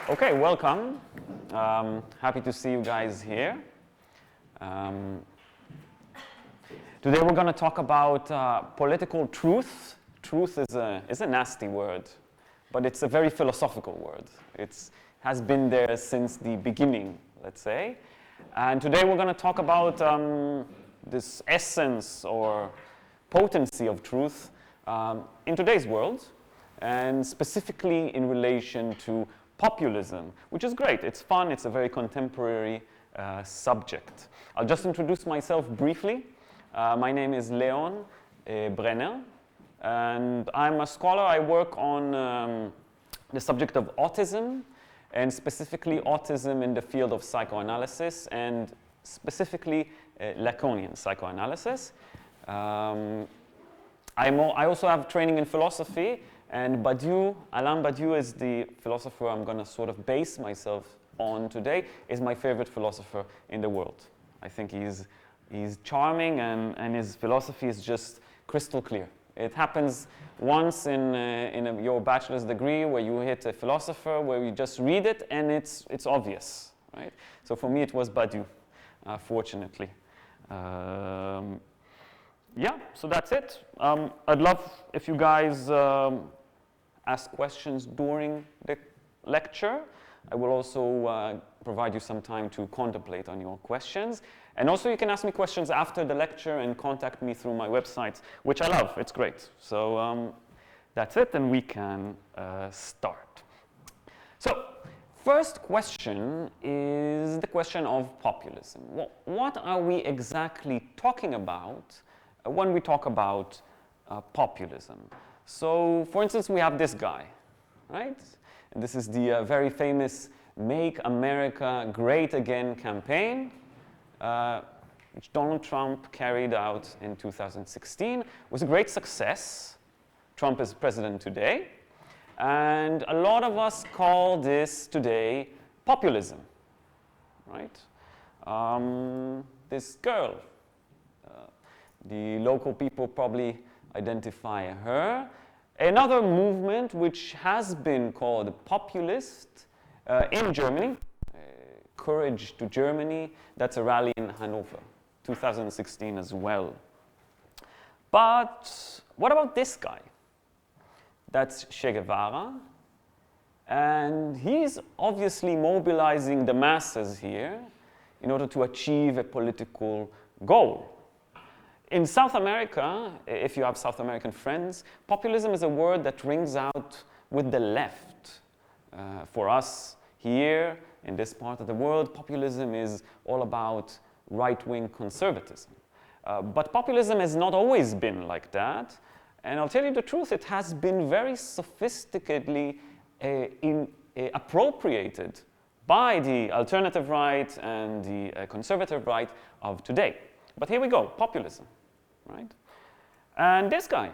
Okay, welcome. Happy to see you guys here. Today we're going to talk about political truth. Truth is a nasty word, but it's a very philosophical word. It has been there since the beginning, let's say. And today we're going to talk about this essence or potency of truth in today's world, and specifically in relation to populism, which is great. It's fun. It's a very contemporary subject. I'll just introduce myself briefly. My name is Leon Brenner, and I'm a scholar. I work on the subject of autism, and specifically autism in the field of psychoanalysis, and specifically Lacanian psychoanalysis. I also have training in philosophy, and Alain Badiou is the philosopher I'm going to sort of base myself on today, is my favorite philosopher in the world. I think he's charming, and his philosophy is just crystal clear. It happens once in your bachelor's degree where you hit a philosopher, where you just read it and it's obvious, right? So for me it was Badiou, fortunately. Yeah, so that's it. I'd love if you guys ask questions during the lecture. I will also provide you some time to contemplate on your questions. And also you can ask me questions after the lecture and contact me through my website, which I love. It's great. So that's it, and we can start. So first question is the question of populism. What are we exactly talking about when we talk about populism? So, for instance, we have this guy, right? And this is the very famous Make America Great Again campaign, which Donald Trump carried out in 2016. It was a great success. Trump is president today. And a lot of us call this today populism, right? This girl, the local people probably identify her. Another movement which has been called Populist in Germany, Courage to Germany, that's a rally in Hanover, 2016 as well. But what about this guy? That's Che Guevara, and he's obviously mobilizing the masses here in order to achieve a political goal. In South America, if you have South American friends, populism is a word that rings out with the left. For us here, in this part of the world, populism is all about right-wing conservatism. But populism has not always been like that. And I'll tell you the truth, it has been very sophisticatedly appropriated by the alternative right and the conservative right of today. But here we go, populism, right? And this guy,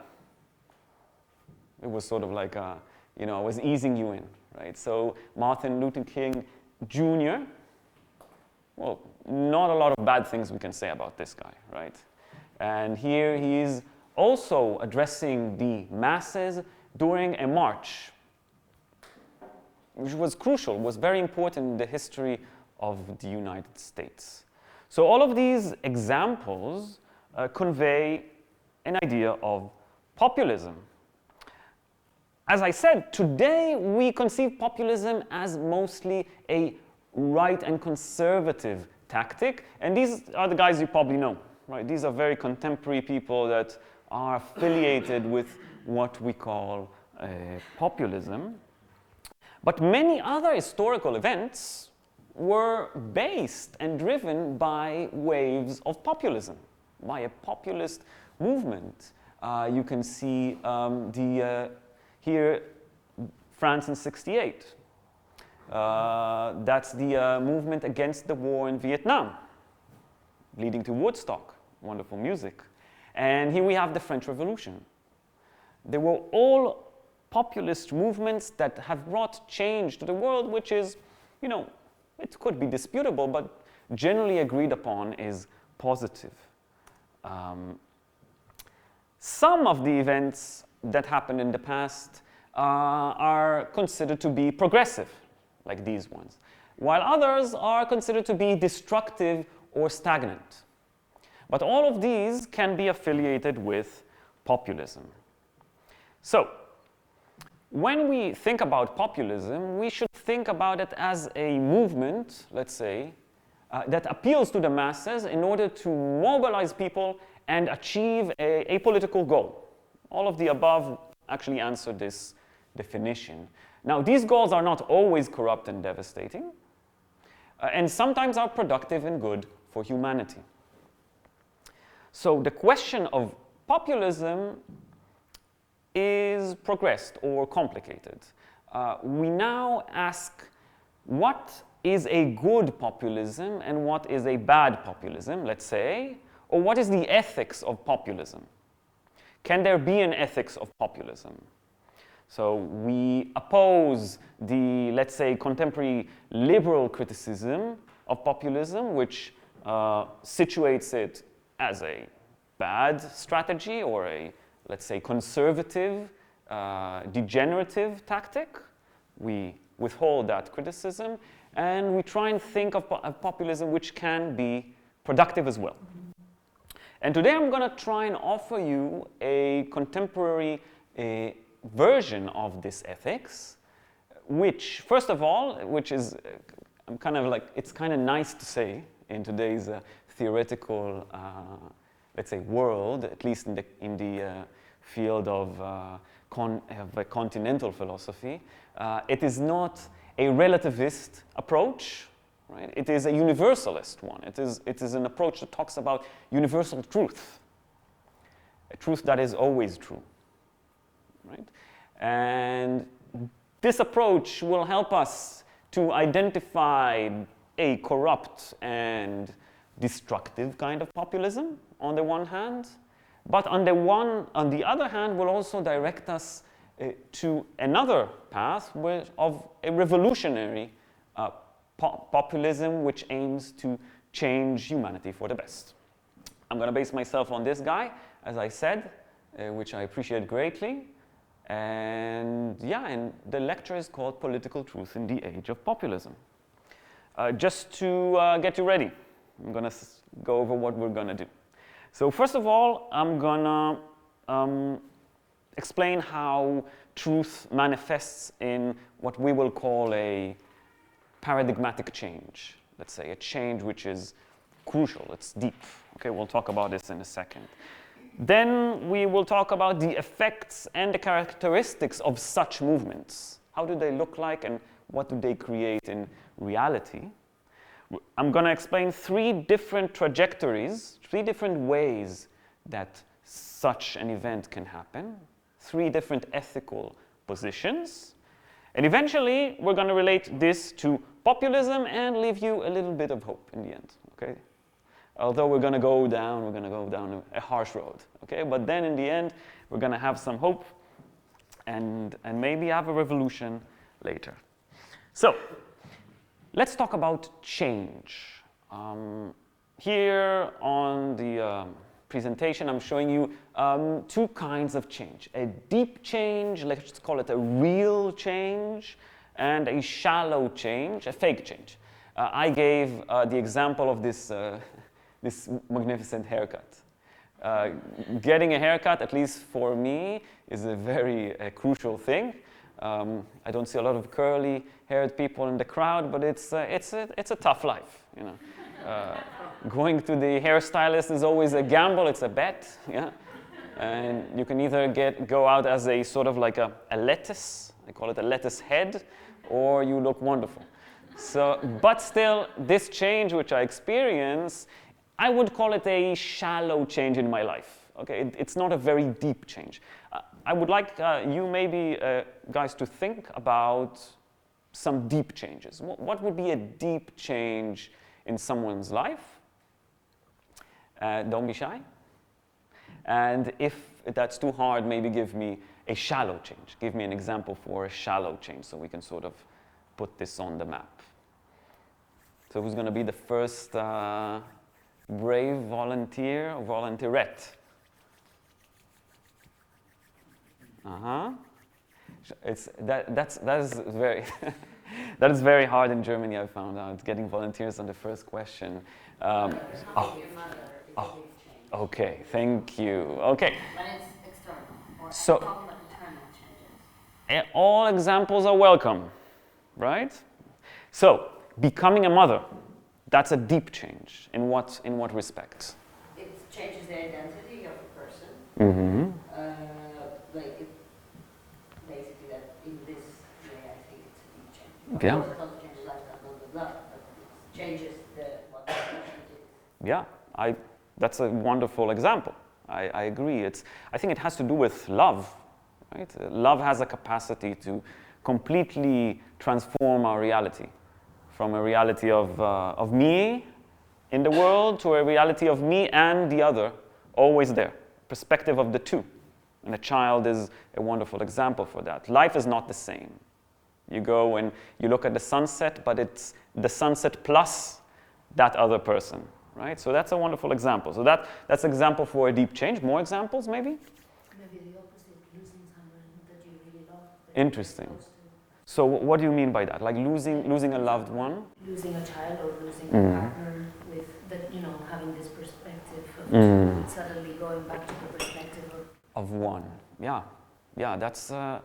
it was sort of like, I was easing you in, right? So Martin Luther King Jr., well, not a lot of bad things we can say about this guy, right? And here he is also addressing the masses during a march, which was crucial, was very important in the history of the United States. So all of these examples convey an idea of populism. As I said, today we conceive populism as mostly a right and conservative tactic, and these are the guys you probably know, right? These are very contemporary people that are affiliated with what we call populism. But many other historical events were based and driven by waves of populism, by a populist movement. You can see here France in '68. That's the movement against the war in Vietnam, leading to Woodstock, wonderful music. And here we have the French Revolution. They were all populist movements that have brought change to the world, which is, it could be disputable, but generally agreed upon is positive. Some of the events that happened in the past are considered to be progressive, like these ones, while others are considered to be destructive or stagnant. But all of these can be affiliated with populism. So, when we think about populism, we should think about it as a movement, let's say, that appeals to the masses in order to mobilize people and achieve a political goal. All of the above actually answer this definition. Now, these goals are not always corrupt and devastating, and sometimes are productive and good for humanity. So the question of populism is progressed or complicated. We now ask, what is a good populism and what is a bad populism, let's say, or what is the ethics of populism? Can there be an ethics of populism? So we oppose the, let's say, contemporary liberal criticism of populism, which situates it as a bad strategy or a, let's say, conservative, degenerative tactic. We withhold that criticism, and we try and think of populism which can be productive as well. And today I'm going to try and offer you a contemporary version of this ethics, which, first of all, which is, I'm kind of like, it's kind of nice to say in today's theoretical, let's say, world, at least in the field of continental philosophy. It is not a relativist approach, right? It is a universalist one. It is an approach that talks about universal truth, a truth that is always true, right? And this approach will help us to identify a corrupt and destructive kind of populism on the one hand, but on the other hand will also direct us to another path of a revolutionary populism which aims to change humanity for the best. I'm going to base myself on this guy, as I said, which I appreciate greatly. And yeah, and the lecture is called Political Truth in the Age of Populism. Just to get you ready, I'm going to go over what we're going to do. So first of all, I'm going to explain how truth manifests in what we will call a paradigmatic change. Let's say a change which is crucial, it's deep. Okay, we'll talk about this in a second. Then we will talk about the effects and the characteristics of such movements. How do they look like and what do they create in reality? I'm going to explain three different trajectories, three different ways that such an event can happen, three different ethical positions, and eventually we're going to relate this to populism and leave you a little bit of hope in the end, okay? Although we're going to go down a harsh road, okay? But then in the end, we're going to have some hope and maybe have a revolution later. So, let's talk about change. Here on the presentation, I'm showing you two kinds of change. A deep change, let's call it a real change, and a shallow change, a fake change. I gave the example of this magnificent haircut. Getting a haircut, at least for me, is a very crucial thing. I don't see a lot of curly-haired people in the crowd, but it's a tough life, you know. Going to the hairstylist is always a gamble. It's a bet, yeah. And you can either go out as a sort of like a lettuce. I call it a lettuce head, or you look wonderful. So, but still, this change which I experience, I would call it a shallow change in my life. Okay, it's not a very deep change. I would like you maybe, guys, to think about some deep changes. What would be a deep change in someone's life? Don't be shy. And if that's too hard, maybe give me a shallow change. Give me an example for a shallow change so we can sort of put this on the map. So who's going to be the first brave volunteer or volunteerette? That's very That is very hard in Germany, I found out, getting volunteers on the first question. Okay, thank you. Okay. When it's external, or So, talking about internal changes. all examples are welcome, right? So, becoming a mother, that's a deep change. In what respect? It changes the identity of a person. Mm-hmm. Like, it, basically, that in this way, I think it's a deep change. Yeah. Of course, it also changes lifestyle, blah, blah, blah, but it changes what the person is. Yeah, that's a wonderful example. I agree. I think it has to do with love, right? Love has a capacity to completely transform our reality, from a reality of me in the world to a reality of me and the other, always there, perspective of the two. And a child is a wonderful example for that. Life is not the same. You go and you look at the sunset, but it's the sunset plus that other person, right? So that's a wonderful example. So that's an example for a deep change. More examples, maybe? Maybe the opposite, losing someone that you really love. Interesting. So what do you mean by that? Like losing a loved one? Losing a child or losing a partner with that, having this perspective of suddenly going back to the perspective of one. Yeah, that's a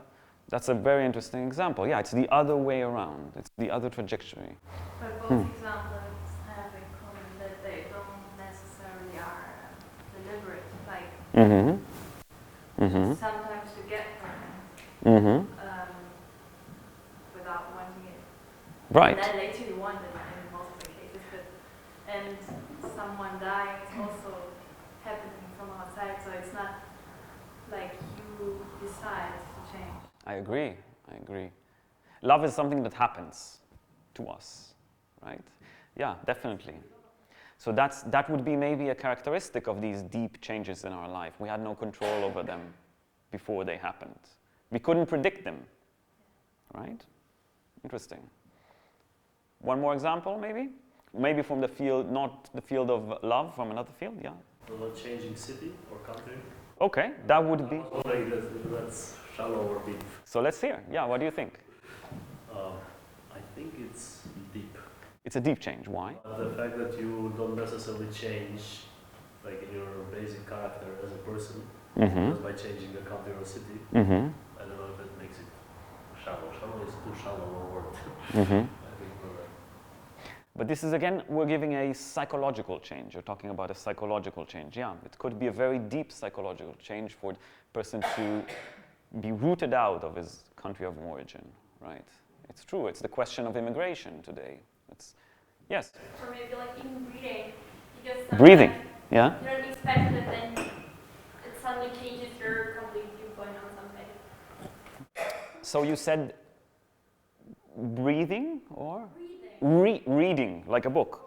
very interesting example. Yeah, it's the other way around. It's the other trajectory. But both examples have in common that they don't necessarily are deliberate. Like sometimes you get pregnant without wanting it. Right. And then later you want it in most of the cases. And someone dying is also happening from outside, so it's not like you decide to change. I agree. Love is something that happens to us, right? Yeah, definitely. So that would be maybe a characteristic of these deep changes in our life. We had no control over them before they happened. We couldn't predict them, right? Interesting. One more example, maybe? Maybe from the field, not the field of love, from another field, yeah? About changing city or country? Okay, that would be... That's shallow or deep. So let's hear. Yeah, what do you think? I think it's deep. It's a deep change. Why? The fact that you don't necessarily change, like in your basic character as a person, just by changing the country or city. I don't know if that makes it shallow. Shallow is too shallow a word. I think But this is, again, we're giving a psychological change. You're talking about a psychological change. Yeah, it could be a very deep psychological change for the person to be rooted out of his country of origin, right? It's true. It's the question of immigration today. Yes? Or maybe like even breathing. Because Breathing, yeah? you don't expect it, and then it suddenly changes your complete viewpoint on something. So you said breathing or? Reading, like a book.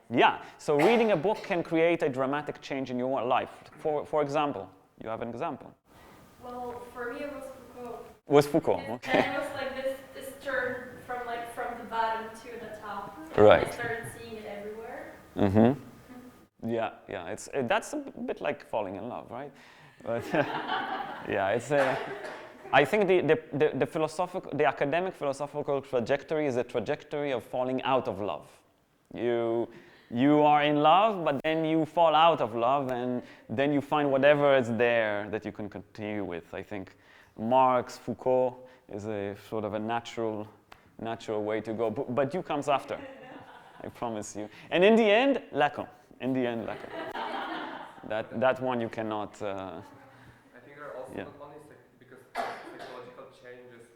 Yeah, so reading a book can create a dramatic change in your life. For example, you have an example. Well, for me it was Foucault. Was Foucault, okay. And it was like this turn from the bottom to the top. Right. I started seeing it everywhere. Yeah. That's a bit like falling in love, right? But yeah, I think the academic philosophical trajectory is a trajectory of falling out of love. You are in love, but then you fall out of love, and then you find whatever is there that you can continue with. I think Marx, Foucault is a sort of a natural way to go, but you comes after, I promise you. And in the end, Lacan. That one you cannot. I think there are also not only because psychological changes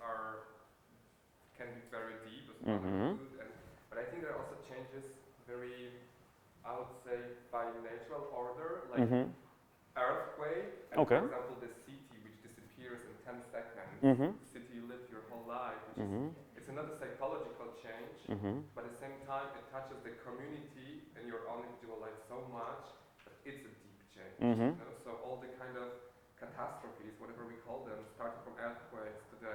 can be very deep as well, but I think there are also changes very, I would say, by natural order, like earthquake, and for example the city which disappears in 10 seconds, the city you live your whole life, which it's another psychological change, but at the same time it touches the community and your own individual life so much that it's a deep change. You know? So all the kind of catastrophes, whatever we call them, starting from earthquakes to the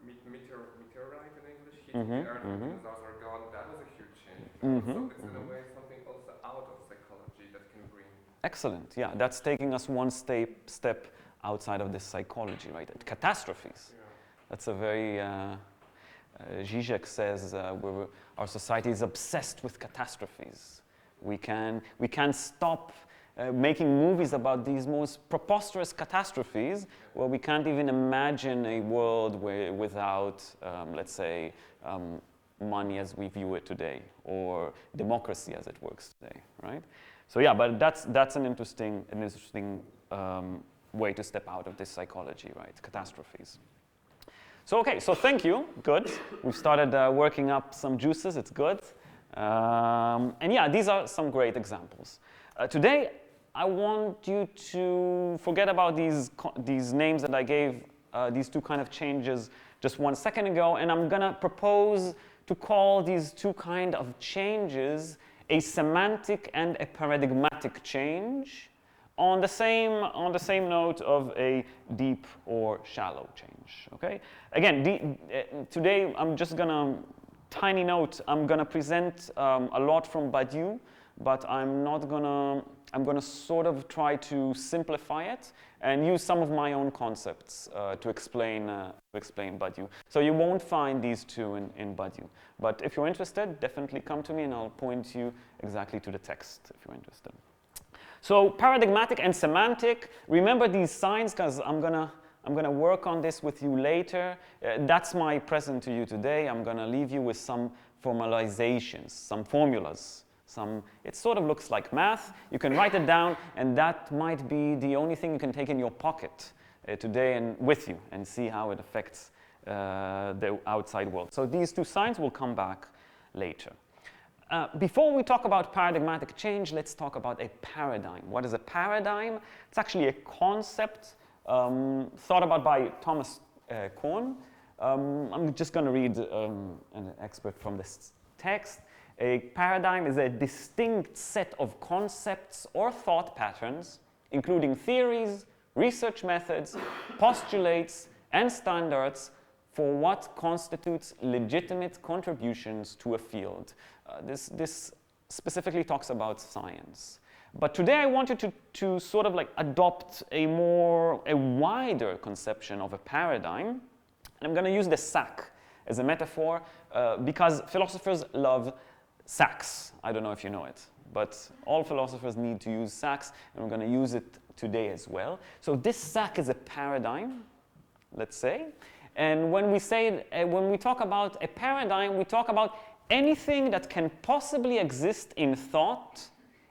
meteorite in English, hitting the earth and dinosaurs are gone, that was a huge change. So it's in a way something also out of psychology that can bring... Excellent, yeah, that's taking us one step outside of this psychology, right? Catastrophes. Yeah. That's a very Zizek says our society is obsessed with catastrophes. We can't stop making movies about these most preposterous catastrophes. Well, we can't even imagine a world without, let's say, money as we view it today, or democracy as it works today, right? So yeah, but that's an interesting way to step out of this psychology, right? Catastrophes. So okay, so thank you. Good. We've started working up some juices. It's good. And yeah, these are some great examples. Today, I want you to forget about these names that I gave, these two kind of changes just 1 second ago, and I'm gonna propose to call these two kind of changes a semantic and a paradigmatic change on the same note of a deep or shallow change. Okay. Again, today I'm just gonna tiny note. I'm gonna present a lot from Badiou, but I'm gonna sort of try to simplify it and use some of my own concepts to explain Badiou. So you won't find these two in Badiou. But if you're interested, definitely come to me and I'll point you exactly to the text if you're interested. So paradigmatic and semantic, remember these signs because I'm gonna work on this with you later. That's my present to you today. I'm gonna leave you with some formalizations, some formulas. It sort of looks like math. You can write it down, and that might be the only thing you can take in your pocket today and with you and see how it affects the outside world. So these two signs will come back later. Before we talk about paradigmatic change, let's talk about a paradigm. What is a paradigm? It's actually a concept thought about by Thomas Kuhn. I'm just going to read an excerpt from this text. A paradigm is a distinct set of concepts or thought patterns, including theories, research methods, postulates, and standards for what constitutes legitimate contributions to a field. This specifically talks about science. But today I want you to sort of like adopt a wider conception of a paradigm. And I'm going to use the sack as a metaphor because philosophers love sacks. I don't know if you know it, but all philosophers need to use sacks, and we're going to use it today as well. So this sack is a paradigm, let's say. And when we talk about a paradigm, we talk about anything that can possibly exist in thought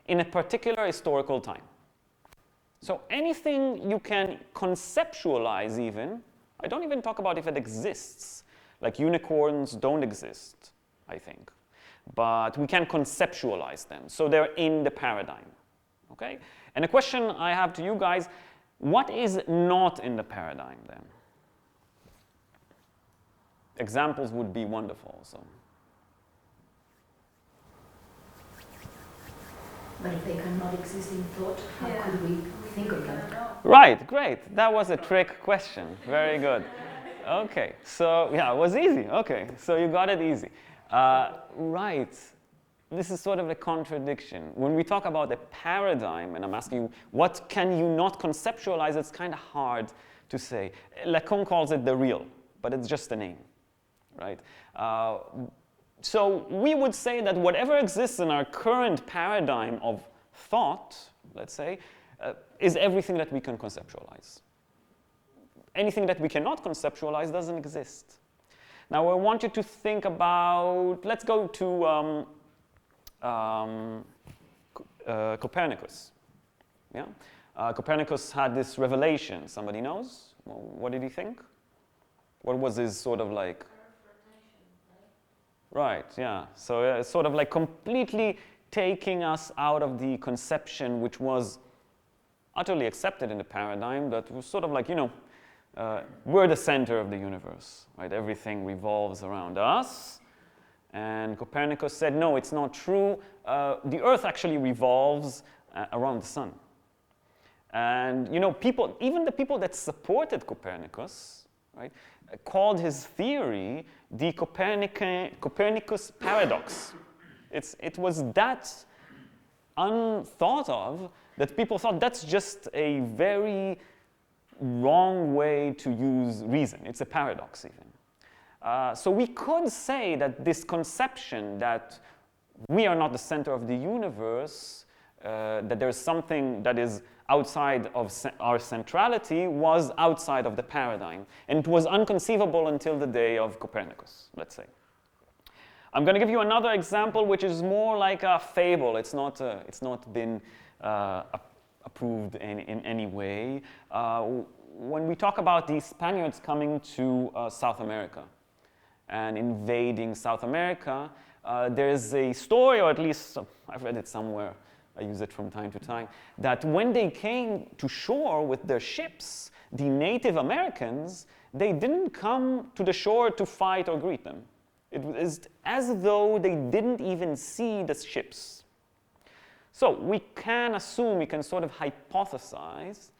in a particular historical time. So anything you can conceptualize even, I don't even talk about if it exists, like unicorns don't exist, I think. But we can conceptualize them, so they're in the paradigm, okay? And a question I have to you guys, what is not in the paradigm then? Examples would be wonderful, so. But if they cannot exist in thought, how could we think of them? Right, great. That was a trick question. Very good. Okay, so yeah, it was easy. Okay, so you got it easy. Right. This is sort of a contradiction. When we talk about a paradigm, and I'm asking you, what can you not conceptualize? It's kind of hard to say. Lacan calls it the real, but it's just a name, right? So we would say that whatever exists in our current paradigm of thought, let's say, is everything that we can conceptualize. Anything that we cannot conceptualize doesn't exist. Now I want you to think about, let's go to Copernicus. Yeah? Copernicus had this revelation. Somebody knows? Well, what did he think? What was his sort of like? Right, yeah. So it's sort of like completely taking us out of the conception which was utterly accepted in the paradigm that was sort of like, you know, we're the center of the universe, right? Everything revolves around us. And Copernicus said, no, it's not true. The Earth actually revolves around the sun. And, you know, people, even the people that supported Copernicus, right, called his theory the Copernicus paradox. It was that unthought of that people thought that's just a very wrong way to use reason. It's a paradox even. So we could say that this conception that we are not the center of the universe, that there's something that is outside of our centrality, was outside of the paradigm. And it was unconceivable until the day of Copernicus, let's say. I'm going to give you another example, which is more like a fable. It's not been approved in any way. When we talk about the Spaniards coming to South America and invading South America, there's a story, or at least I've read it somewhere, I use it from time to time, that when they came to shore with their ships, the Native Americans, they didn't come to the shore to fight or greet them. It was as though they didn't even see the ships. So we can assume, we can sort of hypothesize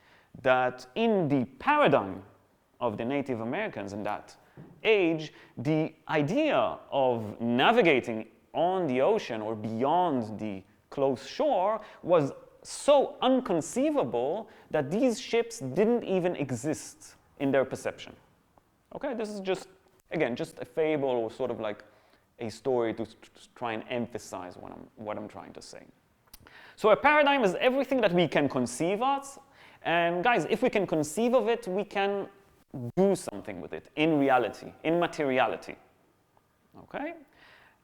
that in the paradigm of the Native Americans in that age, the idea of navigating on the ocean or beyond the close shore was so unconceivable that these ships didn't even exist in their perception. Okay, this is just, again, just a fable or sort of like a story to try and emphasize what I'm trying to say. So a paradigm is everything that we can conceive of, and guys, if we can conceive of it, we can do something with it in reality, in materiality. Okay?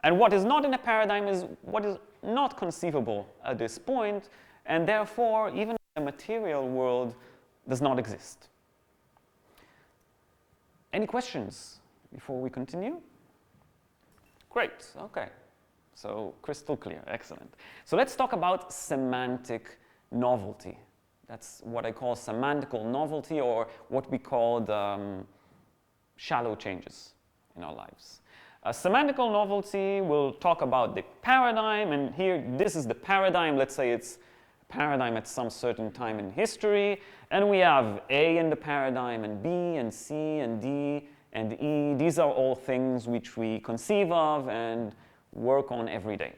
And what is not in a paradigm is what is not conceivable at this point, and therefore, even the material world does not exist. Any questions before we continue? Great, okay. So crystal clear, excellent. So let's talk about semantic novelty. That's what I call semantical novelty, or what we call shallow changes in our lives. Semantical novelty will talk about the paradigm, and here this is the paradigm. Let's say it's a paradigm at some certain time in history, and we have A in the paradigm, and B, and C, and D, and E. These are all things which we conceive of and work on every day.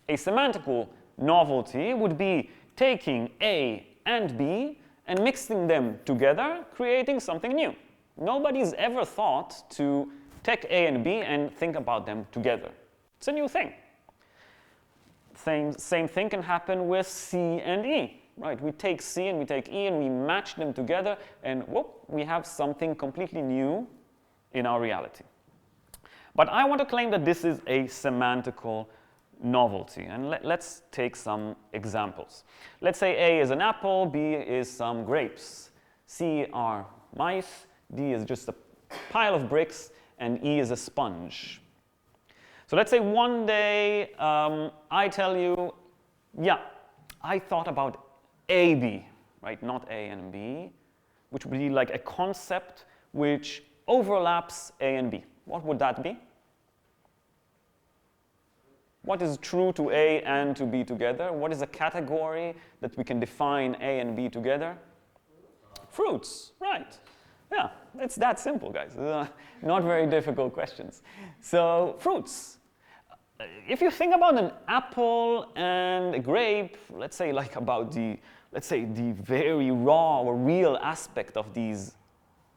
A semantical novelty would be taking A and B and mixing them together, creating something new. Nobody's ever thought to take A and B and think about them together. It's a new thing. Same thing can happen with C and E, right? We take C and we take E and we match them together, and whoop, we have something completely new in our reality. But I want to claim that this is a semantical novelty, and let's take some examples. Let's say A is an apple, B is some grapes, C are mice, D is just a pile of bricks, and E is a sponge. So let's say one day I tell you, yeah, I thought about AB, right? Not A and B, which would be like a concept which overlaps A and B. What would that be? What is true to A and to B together? What is a category that we can define A and B together? Fruits, right. Yeah, it's that simple, guys. Not very difficult questions. So, fruits. If you think about an apple and a grape, let's say like about the very raw or real aspect of these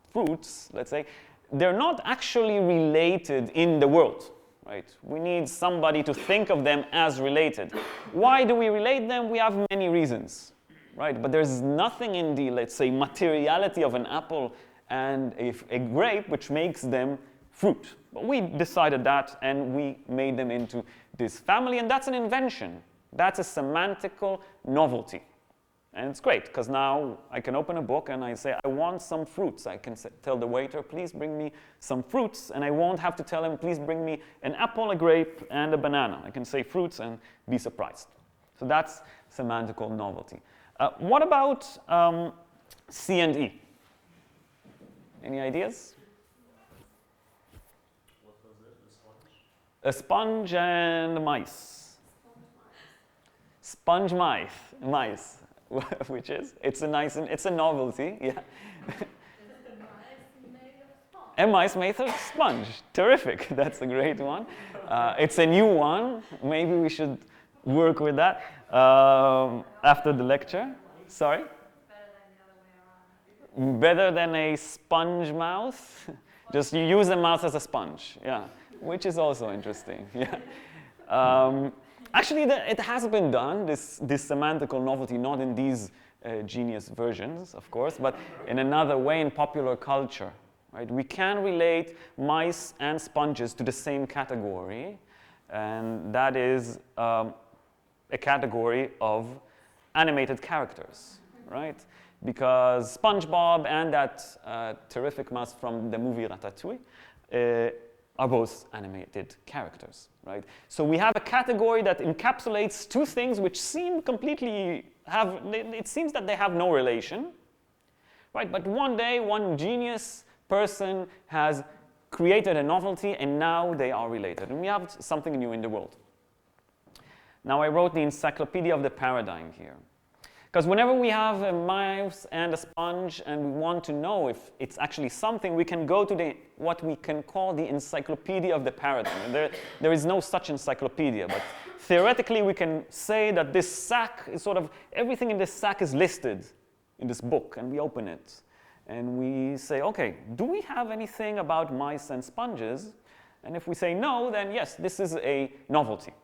fruits, let's say, they're not actually related in the world, right? We need somebody to think of them as related. Why do we relate them? We have many reasons, right? But there's nothing in the, let's say, materiality of an apple and a grape which makes them fruit. But we decided that, and we made them into this family, and that's an invention. That's a semantical novelty. And it's great, because now I can open a book and I say, I want some fruits. I can tell the waiter, please bring me some fruits, and I won't have to tell him, please bring me an apple, a grape, and a banana. I can say fruits and be surprised. So that's semantical novelty. What about C and E? Any ideas? What was it? The sponge? A sponge and mice. Sponge mice, which is? It's a novelty, yeah. A mice made of sponge. Terrific, that's a great one. It's a new one. Maybe we should work with that after the lecture. Sorry? Better than the other way around. Better than a sponge mouth? Just you use the mouth as a sponge, yeah, which is also interesting, yeah. Actually, it has been done, this semantical novelty, not in these genius versions, of course, but in another way in popular culture, right? We can relate mice and sponges to the same category, and that is a category of animated characters, right? Because SpongeBob and that terrific mouse from the movie Ratatouille are both animated characters, right? So we have a category that encapsulates two things which seem completely it seems that they have no relation, right? But one day, one genius person has created a novelty and now they are related. And we have something new in the world. Now I wrote the Encyclopedia of the Paradigm here. Because whenever we have a mouse and a sponge and we want to know if it's actually something, we can go to what we can call the Encyclopedia of the Paradigm. And there is no such encyclopedia, but theoretically we can say that this sack is sort of, everything in this sack is listed in this book, and we open it. And we say, okay, do we have anything about mice and sponges? And if we say no, then yes, this is a novelty.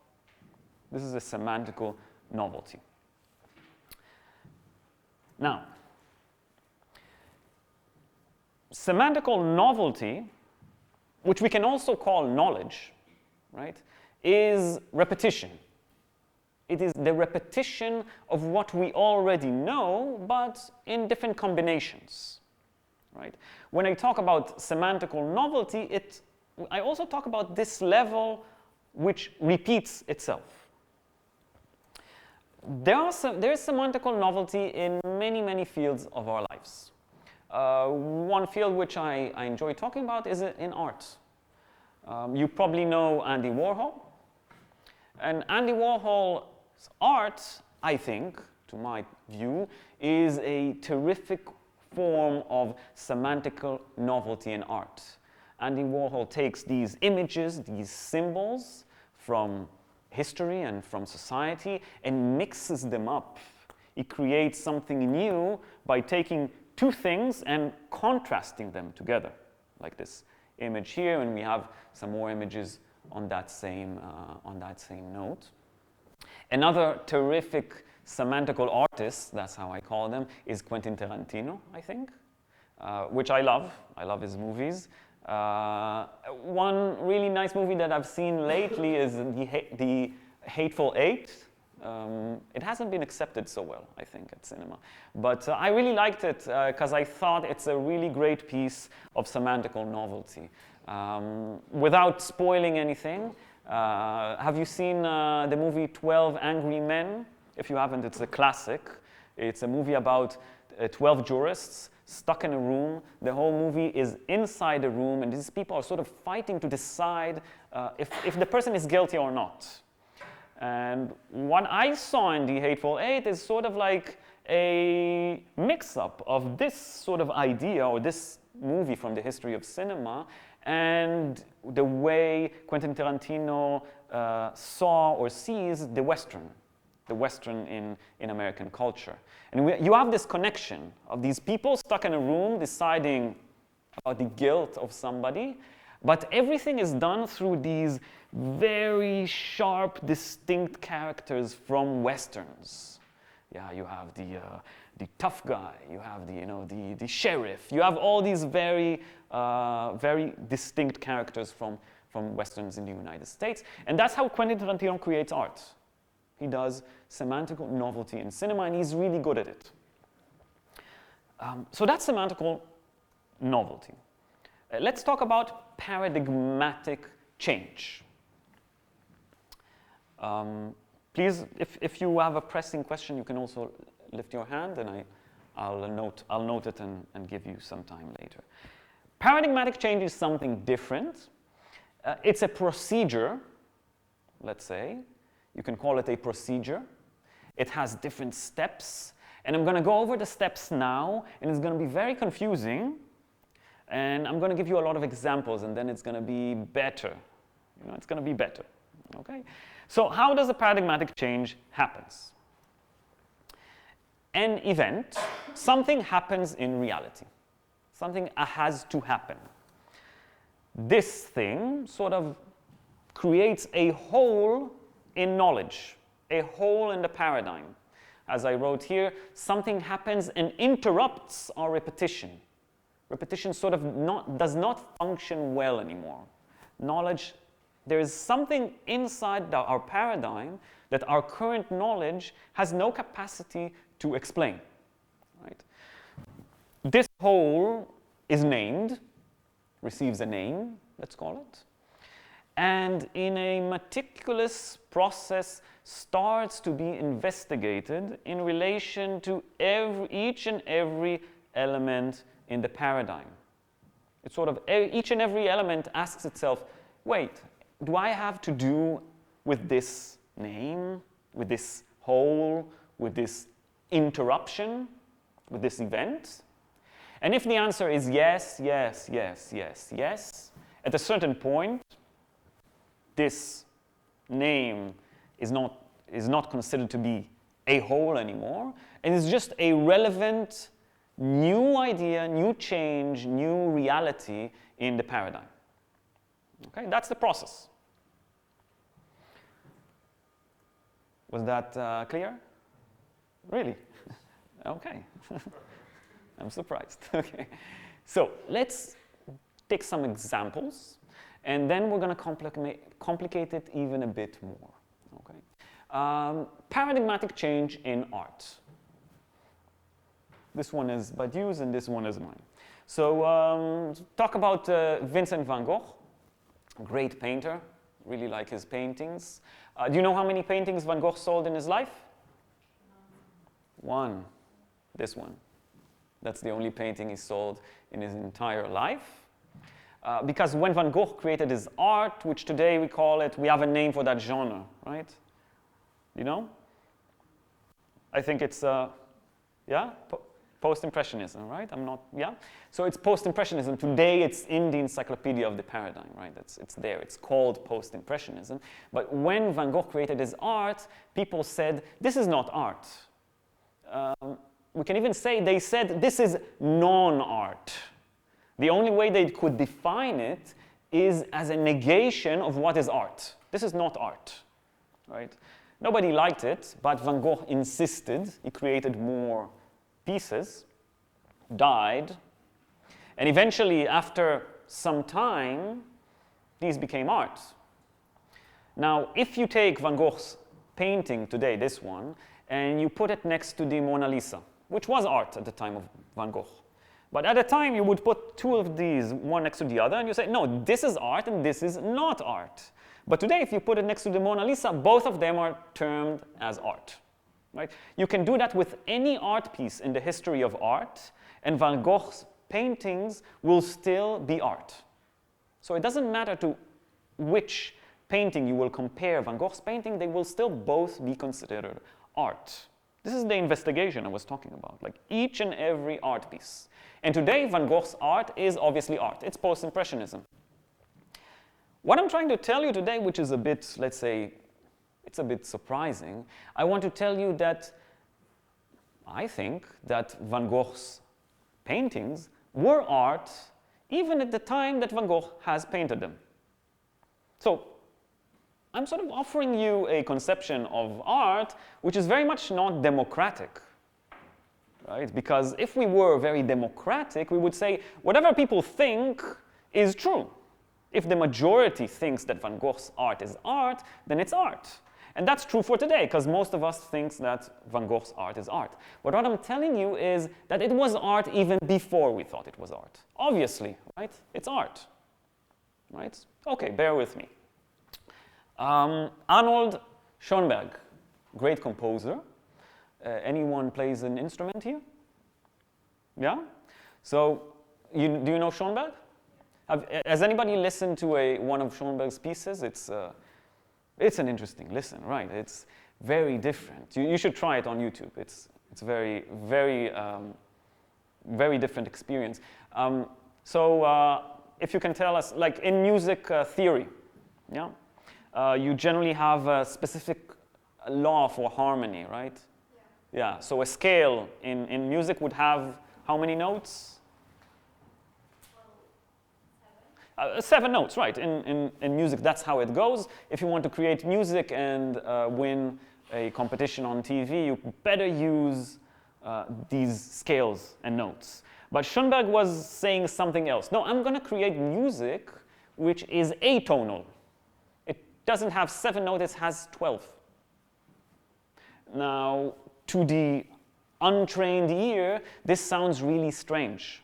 This is a semantical novelty. Now, semantical novelty, which we can also call knowledge, right, is repetition. It is the repetition of what we already know, but in different combinations, right? When I talk about semantical novelty, I also talk about this level which repeats itself. There is semantical novelty in many, many fields of our lives. One field which I enjoy talking about is in art. You probably know Andy Warhol. And Andy Warhol's art, I think, to my view, is a terrific form of semantical novelty in art. Andy Warhol takes these images, these symbols from history and from society and mixes them up. He creates something new by taking two things and contrasting them together, like this image here, and we have some more images on that same note. Another terrific semantical artist, that's how I call them, is Quentin Tarantino, I think, which I love. I love his movies. One really nice movie that I've seen lately is the Hateful Eight. It hasn't been accepted so well, I think, at cinema. But I really liked it because I thought it's a really great piece of semantical novelty. Without spoiling anything, have you seen the movie 12 Angry Men? If you haven't, it's a classic. It's a movie about 12 jurists stuck in a room. The whole movie is inside a room, and these people are sort of fighting to decide if the person is guilty or not. And what I saw in The Hateful Eight is sort of like a mix-up of this sort of idea or this movie from the history of cinema and the way Quentin Tarantino saw or sees the Western in American culture. And you have this connection of these people stuck in a room deciding about the guilt of somebody, but everything is done through these very sharp, distinct characters from Westerns. Yeah, you have the tough guy, you have the sheriff, you have all these very distinct characters from Westerns in the United States. And that's how Quentin Tarantino creates art. He does semantical novelty in cinema, and he's really good at it. So that's semantical novelty. Let's talk about paradigmatic change. Please, if you have a pressing question, you can also lift your hand, and I'll note it and give you some time later. Paradigmatic change is something different. It's a procedure, let's say. You can call it a procedure. It has different steps. And I'm going to go over the steps now, and it's going to be very confusing. And I'm going to give you a lot of examples, and then it's going to be better. It's going to be better. Okay? So how does a paradigmatic change happen? An event, something happens in reality. Something has to happen. this thing sort of creates a hole in knowledge, a hole in the paradigm. As I wrote here, something happens and interrupts our repetition. Repetition sort of does not function well anymore. Knowledge, there is something inside our paradigm that our current knowledge has no capacity to explain. Right? This hole is named, receives a name, let's call it, and in a meticulous process starts to be investigated in relation to each and every element in the paradigm. It's sort of each and every element asks itself, wait, do I have to do with this name, with this whole, with this interruption, with this event? And if the answer is yes, yes, yes, yes, yes, at a certain point, this name is not considered to be a whole anymore, and it's just a relevant new idea, new change, new reality in the paradigm. Okay, that's the process. Was that clear? Really? Okay. I'm surprised. Okay. So let's take some examples, and then we're going to complicate it even a bit more. Okay. Paradigmatic change in art. This one is Badiou's and this one is mine. So talk about Vincent van Gogh, great painter, really like his paintings. Do you know how many paintings Van Gogh sold in his life? One. This one. That's the only painting he sold in his entire life. Because when Van Gogh created his art, which today we have a name for that genre, right? You know? I think it's, yeah? Post-impressionism, right? So it's post-impressionism. Today it's in the encyclopedia of the paradigm, right? It's there. It's called post-impressionism. But when Van Gogh created his art, people said, this is not art. We can even say they said, this is non-art. The only way they could define it is as a negation of what is art. This is not art, right? Nobody liked it, but Van Gogh insisted. He created more pieces, died, and eventually, after some time, these became art. Now, if you take Van Gogh's painting today, this one, and you put it next to the Mona Lisa, which was art at the time of Van Gogh, but at the time you would put two of these, one next to the other, and you say, no, this is art and this is not art. But today, if you put it next to the Mona Lisa, both of them are termed as art. Right? You can do that with any art piece in the history of art, and Van Gogh's paintings will still be art. So it doesn't matter to which painting you will compare Van Gogh's painting, they will still both be considered art. This is the investigation I was talking about, like each and every art piece. And today, Van Gogh's art is obviously art. It's post-impressionism. What I'm trying to tell you today, which is a bit, let's say, it's a bit surprising, I want to tell you that I think that Van Gogh's paintings were art even at the time that Van Gogh has painted them. So I'm sort of offering you a conception of art which is very much not democratic, right? Because if we were very democratic, we would say whatever people think is true. If the majority thinks that Van Gogh's art is art, then it's art. And that's true for today, because most of us think that Van Gogh's art is art. But what I'm telling you is that it was art even before we thought it was art. Obviously, right? It's art, right? Okay, bear with me. Arnold Schoenberg, great composer. Anyone plays an instrument here? Yeah? So, do you know Schoenberg? Has anybody listened to one of Schoenberg's pieces? It's an interesting listen, right? It's very different. You should try it on YouTube. It's very, very, very different experience. So if you can tell us, like in music theory, yeah, you generally have a specific law for harmony, right? Yeah. So a scale in music would have how many notes? 7 notes, right. In music, that's how it goes. If you want to create music and win a competition on TV, you better use these scales and notes. But Schoenberg was saying something else. No, I'm going to create music which is atonal. It doesn't have 7 notes, it has 12. Now, to the untrained ear, this sounds really strange.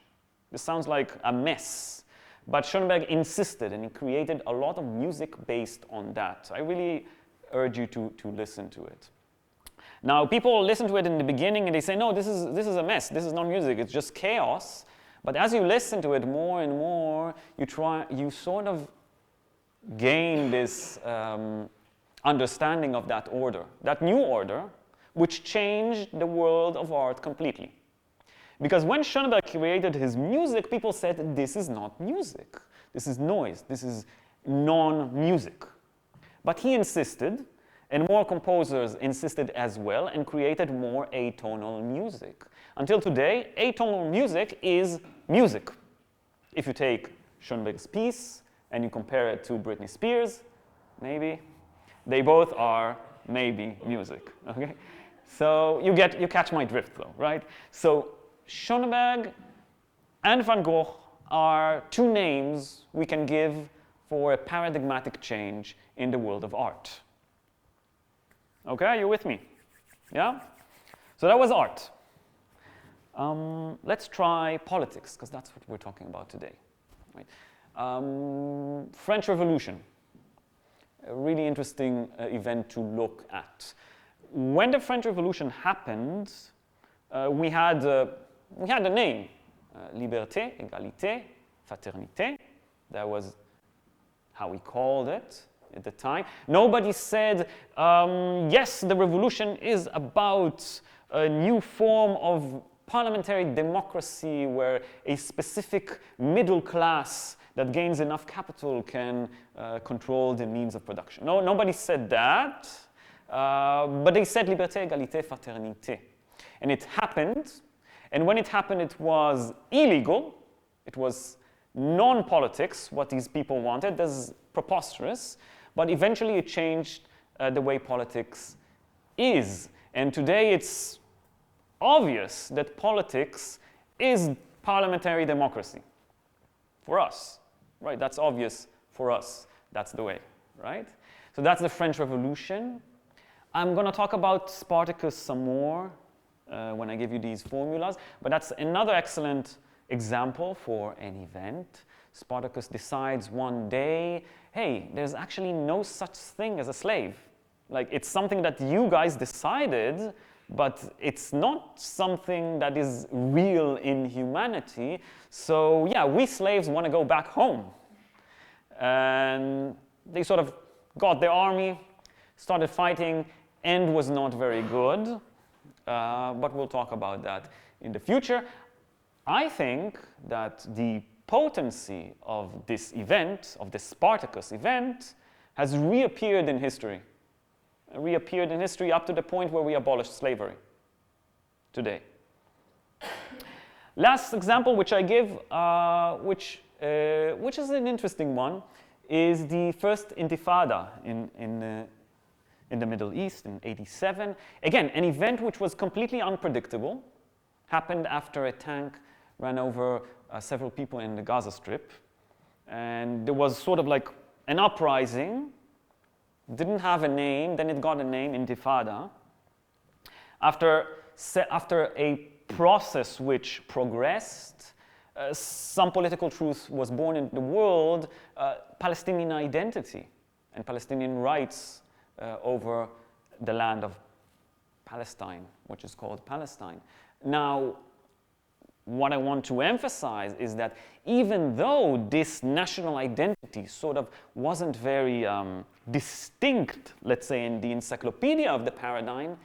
This sounds like a mess. But Schoenberg insisted, and he created a lot of music based on that. I really urge you to listen to it. Now, people listen to it in the beginning and they say, no, this is a mess. This is not music. It's just chaos. But as you listen to it more and more, you sort of gain this understanding of that order, that new order, which changed the world of art completely. Because when Schoenberg created his music, people said, this is not music. This is noise. This is non-music. But he insisted, and more composers insisted as well, and created more atonal music. Until today, atonal music is music. If you take Schoenberg's piece and you compare it to Britney Spears, maybe, they both are maybe music, okay? So you catch my drift though, right? So Schoenberg and Van Gogh are 2 names we can give for a paradigmatic change in the world of art. Okay, are you with me? Yeah? So that was art. Let's try politics, because that's what we're talking about today. Right? French Revolution, a really interesting event to look at. When the French Revolution happened, we had a name, liberté, égalité, fraternité. That was how we called it at the time. Nobody said, yes, the revolution is about a new form of parliamentary democracy where a specific middle class that gains enough capital can control the means of production. No, nobody said that, but they said liberté, égalité, fraternité. And it happened, and when it happened, it was illegal. It was non-politics, what these people wanted. This is preposterous. But eventually it changed the way politics is. And today it's obvious that politics is parliamentary democracy for us, right? That's obvious for us. That's the way, right? So that's the French Revolution. I'm going to talk about Spartacus some more when I give you these formulas, but that's another excellent example for an event. Spartacus decides one day, hey, there's actually no such thing as a slave. Like, it's something that you guys decided, but it's not something that is real in humanity. So yeah, we slaves want to go back home. And they sort of got their army, started fighting, end was not very good. But we'll talk about that in the future. I think that the potency of this event, of the Spartacus event, has reappeared in history. Reappeared in history up to the point where we abolished slavery today. Last example which I give, which is an interesting one, is the first Intifada in the Middle East in '87. Again, an event which was completely unpredictable, happened after a tank ran over several people in the Gaza Strip. And there was sort of like an uprising, didn't have a name, then it got a name, Intifada. After a process which progressed, some political truth was born in the world, Palestinian identity and Palestinian rights over the land of Palestine, which is called Palestine. Now, what I want to emphasize is that even though this national identity sort of wasn't very distinct, let's say in the encyclopedia of the paradigm,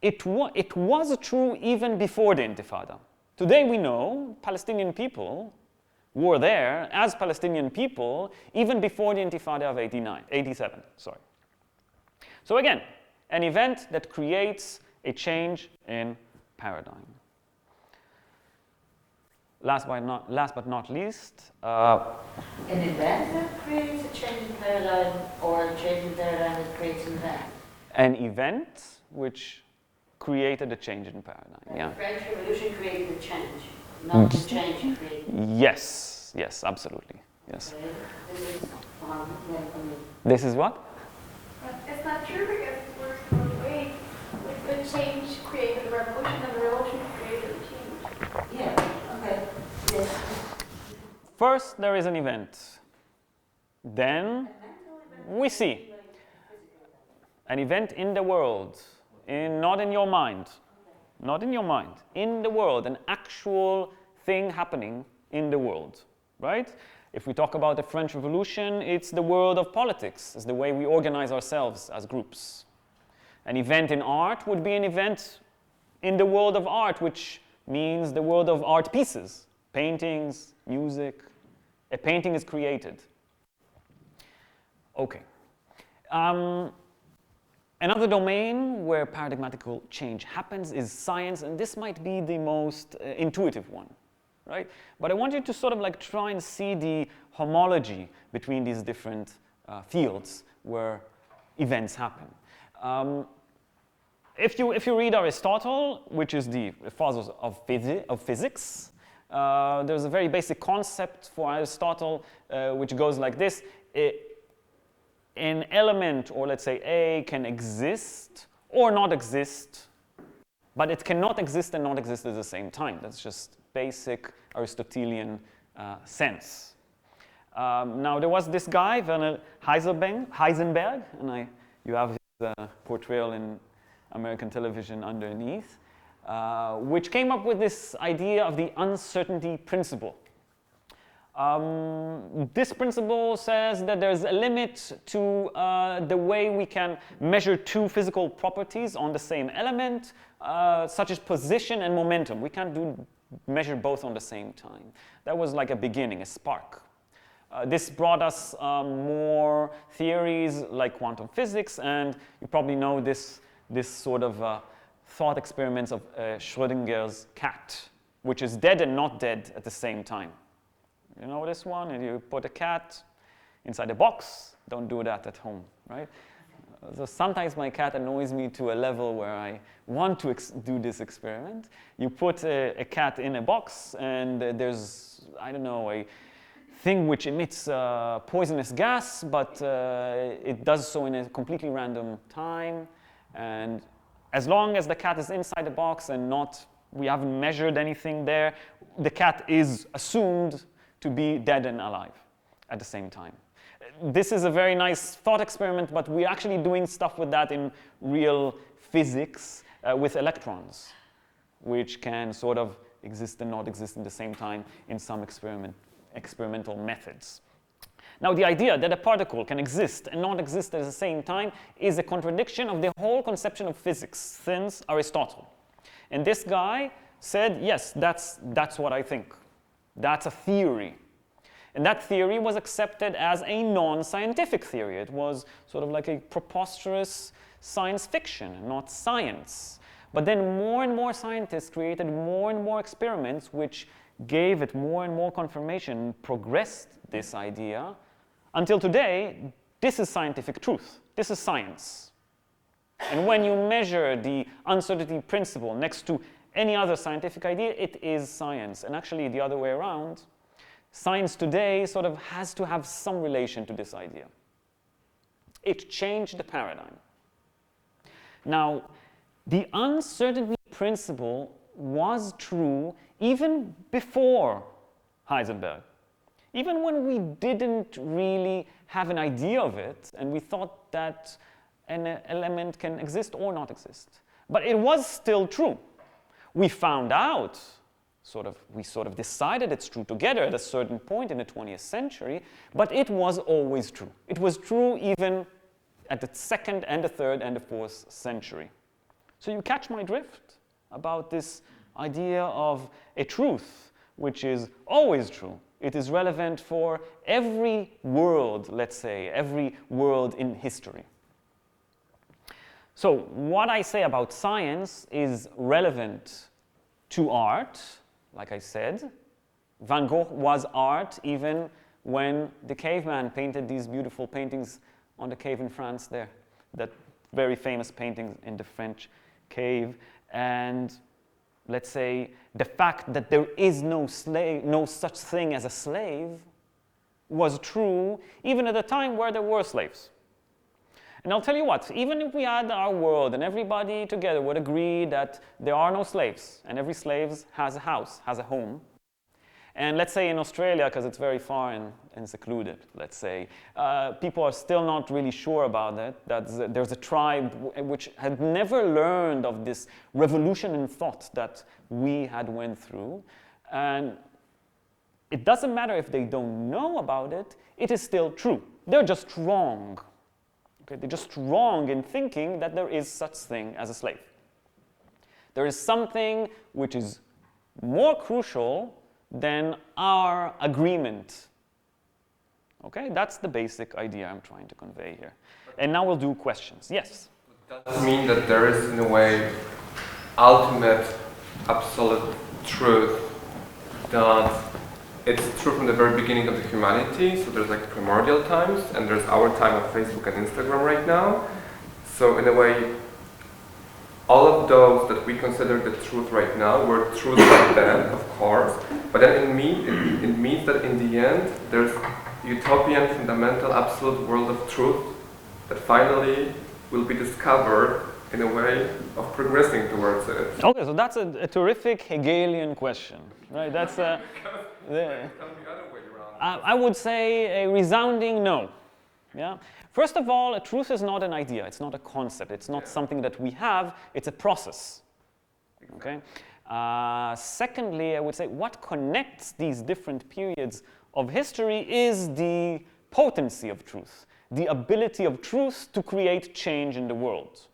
it was true even before the Intifada. Today we know Palestinian people were there as Palestinian people even before the Intifada of 87. So again, an event that creates a change in paradigm. Last but not least, an event that creates a change in paradigm, or a change in paradigm that creates an event? An event which created a change in paradigm, yeah. The French Revolution created a change, not the change created. Yes, yes, absolutely, yes. Okay? This is what? But it's not true because it works both ways. If the change created the revolution, and the revolution created the change. Yeah, okay. Yes. First, there is an event. Then we see an event in the world, not in your mind, not in your mind, in the world, an actual thing happening in the world, right? If we talk about the French Revolution, it's the world of politics, it's the way we organize ourselves as groups. An event in art would be an event in the world of art, which means the world of art pieces, paintings, music. A painting is created. Okay. Another domain where paradigmatic change happens is science, and this might be the most intuitive one, right? But I want you to sort of like try and see the homology between these different fields where events happen. If you read Aristotle, which is the father of physics, there's a very basic concept for Aristotle which goes like this. An element, or let's say A, can exist or not exist, but it cannot exist and not exist at the same time. That's just basic Aristotelian sense. Now, there was this guy, Werner Heisenberg, and you have his portrayal in American television underneath, which came up with this idea of the uncertainty principle. This principle says that there's a limit to the way we can measure two physical properties on the same element, such as position and momentum. We can't measure both on the same time. That was like a beginning, a spark. This brought us more theories like quantum physics, and you probably know this sort of thought experiments of Schrödinger's cat, which is dead and not dead at the same time. You know this one? And you put a cat inside a box. Don't do that at home, right? So sometimes my cat annoys me to a level where I want to do this experiment. You put a cat in a box, and there's, I don't know, a thing which emits poisonous gas, but it does so in a completely random time. And as long as the cat is inside the box and we haven't measured anything there, the cat is assumed to be dead and alive at the same time. This is a very nice thought experiment, but we're actually doing stuff with that in real physics with electrons, which can sort of exist and not exist at the same time in some experimental methods. Now, the idea that a particle can exist and not exist at the same time is a contradiction of the whole conception of physics since Aristotle. And this guy said, yes, that's what I think. That's a theory. And that theory was accepted as a non-scientific theory. It was sort of like a preposterous science fiction, not science. But then more and more scientists created more and more experiments which gave it more and more confirmation, progressed this idea. Until today, this is scientific truth. This is science. And when you measure the uncertainty principle next to any other scientific idea, it is science. And actually, the other way around, science today sort of has to have some relation to this idea. It changed the paradigm. Now, the uncertainty principle was true even before Heisenberg. Even when we didn't really have an idea of it, and we thought that an element can exist or not exist. But it was still true. We found out, we sort of decided it's true together at a certain point in the 20th century, but it was always true. It was true even at the 2nd and the 3rd and the 4th century. So you catch my drift about this idea of a truth which is always true. It is relevant for every world, let's say, every world in history. So what I say about science is relevant to art, like I said. Van Gogh was art even when the caveman painted these beautiful paintings on the cave in France there, that very famous painting in the French cave. And let's say the fact that there is no such thing as a slave was true even at a time where there were slaves. And I'll tell you what, even if we had our world and everybody together would agree that there are no slaves and every slave has a house, has a home, and let's say in Australia, because it's very far and secluded, let's say, people are still not really sure about it, that there's a tribe which had never learned of this revolution in thought that we had went through. And it doesn't matter if they don't know about it, it is still true. They're just wrong. Okay? They're just wrong in thinking that there is such thing as a slave. There is something which is more crucial than our agreement. Okay, that's the basic idea I'm trying to convey here. And now we'll do questions. Yes? Does that mean that there is, in a way, ultimate, absolute truth that it's true from the very beginning of the humanity? So there's like primordial times, and there's our time of Facebook and Instagram right now. So in a way, all of those that we consider the truth right now were truth back then, of course, but then it means that in the end there's utopian, fundamental, absolute world of truth that finally will be discovered in a way of progressing towards it. Okay, so that's a terrific Hegelian question, right? That's the other way around. I would say a resounding no. Yeah. First of all, a truth is not an idea, it's not a concept, it's not something that we have, it's a process. Okay? Secondly, I would say what connects these different periods of history is the potency of truth, the ability of truth to create change in the world.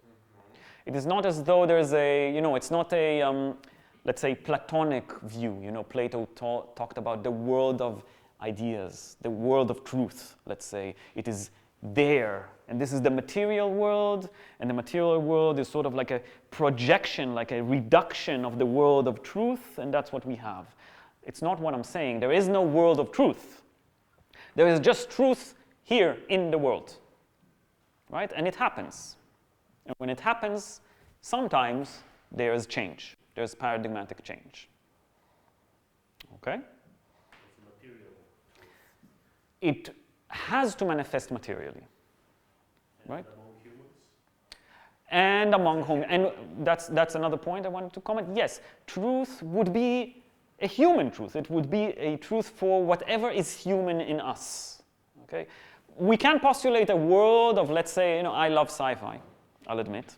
It is not as though there's a, it's not a, let's say, Platonic view. Plato talked about the world of ideas, the world of truth, let's say. It is there, and this is the material world, and the material world is sort of like a projection, like a reduction of the world of truth, and that's what we have. It's not what I'm saying. There is no world of truth. There is just truth here in the world, right? And it happens. And when it happens, sometimes there is change. There's paradigmatic change. Okay? It has to manifest materially, right? Among humans? And among humans. And that's another point I wanted to comment. Yes, truth would be a human truth. It would be a truth for whatever is human in us. Okay? We can postulate a world of, let's say, I love sci-fi, I'll admit.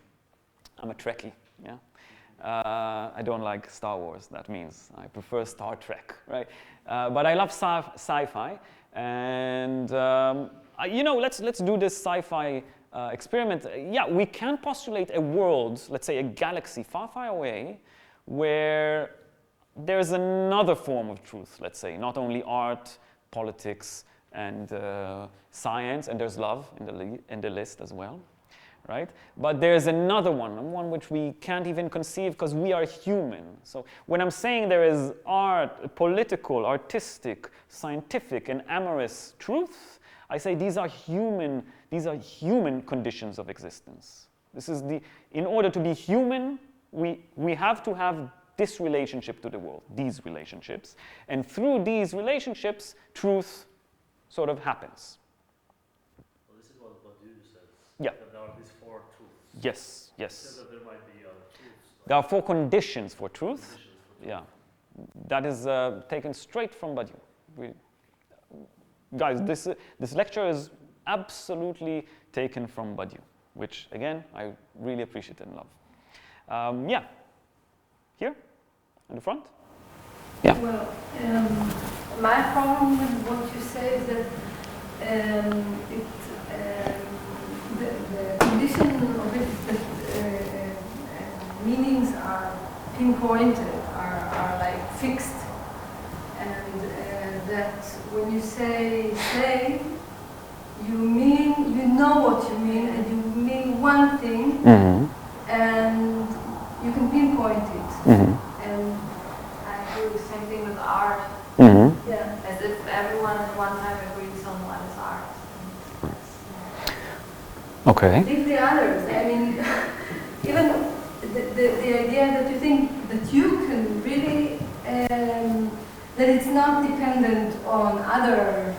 I'm a Trekkie, yeah? I don't like Star Wars, that means I prefer Star Trek, right? But I love sci-fi. And let's do this sci-fi experiment. Yeah, we can postulate a world, let's say a galaxy far, far away, where there's another form of truth, let's say, not only art, politics, and science, and there's love in the list as well, right? But there's another one which we can't even conceive because we are human. So when I'm saying there is art, political, artistic, scientific, and amorous truth, I say these are human conditions of existence. This is in order to be human, we have to have this relationship to the world, these relationships. And through these relationships, truth sort of happens. Well, this is what you said. Yeah. That there are these four truths. Yes, yes. So that there might be other truths. There are four conditions for truth. Conditions for truth. Yeah. That is taken straight from Badiou. Guys, this lecture is absolutely taken from Badiou, which, again, I really appreciate and love. Yeah. Here, in the front. Yeah. Well, my problem with what you say is that the condition of it is that meanings are pinpointed, are like fixed, and that when you say slave, you know what you mean, and you mean one thing, and you can pinpoint it. And do the same thing with art. Mm-hmm. Yeah. As if everyone at one time agrees on what is art. Okay. Leave the others. I mean, even the idea that you think that you can really, that it's not dependent on other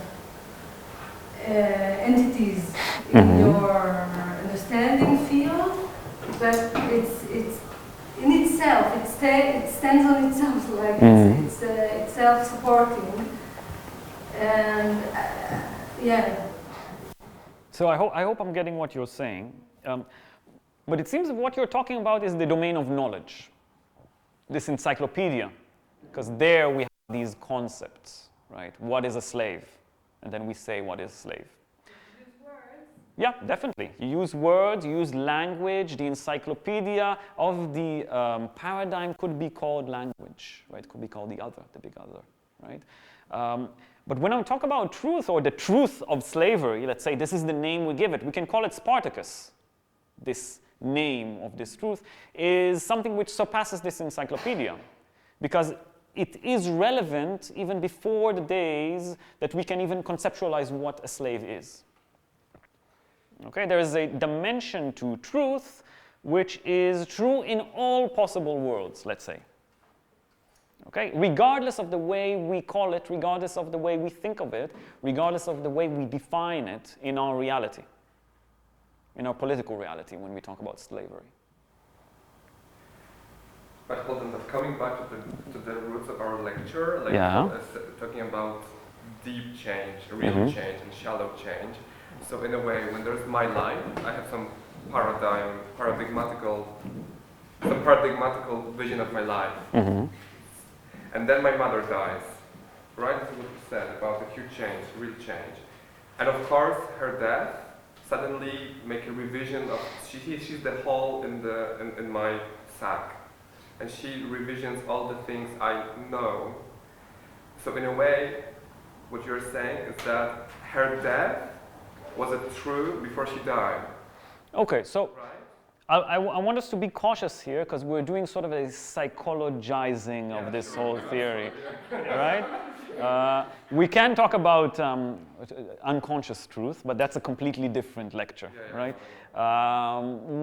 entities in your understanding field, but it's in itself. It stands on itself, like it's self-supporting, and yeah. So I hope I'm getting what you're saying. But it seems that what you're talking about is the domain of knowledge, this encyclopedia, because there we have these concepts, right? What is a slave? And then we say what is a slave. Use words. Yeah, definitely. You use words, you use language. The encyclopedia of the paradigm could be called language, right? Could be called the other, the big other, right? But when I talk about truth or the truth of slavery, let's say this is the name we give it, we can call it Spartacus. This name of this truth is something which surpasses this encyclopedia because it is relevant even before the days that we can even conceptualize what a slave is. Okay, there is a dimension to truth which is true in all possible worlds, let's say. Okay, regardless of the way we call it, regardless of the way we think of it, regardless of the way we define it in our reality, in our political reality when we talk about slavery. But hold on, but coming back to the roots of our lecture, like talking about deep change, real change, and shallow change. So in a way, when there's my life, I have some paradigmatical vision of my life. And then my mother dies, right? That's what you said about the huge change, real change. And of course, her death suddenly make a revision of, she's the hole in my sack. And she revisions all the things I know. So in a way, what you're saying is that her death was it true before she died? Okay, so right? I want us to be cautious here because we're doing sort of a psychologizing of this whole theory, right? We can talk about unconscious truth, but that's a completely different lecture, right?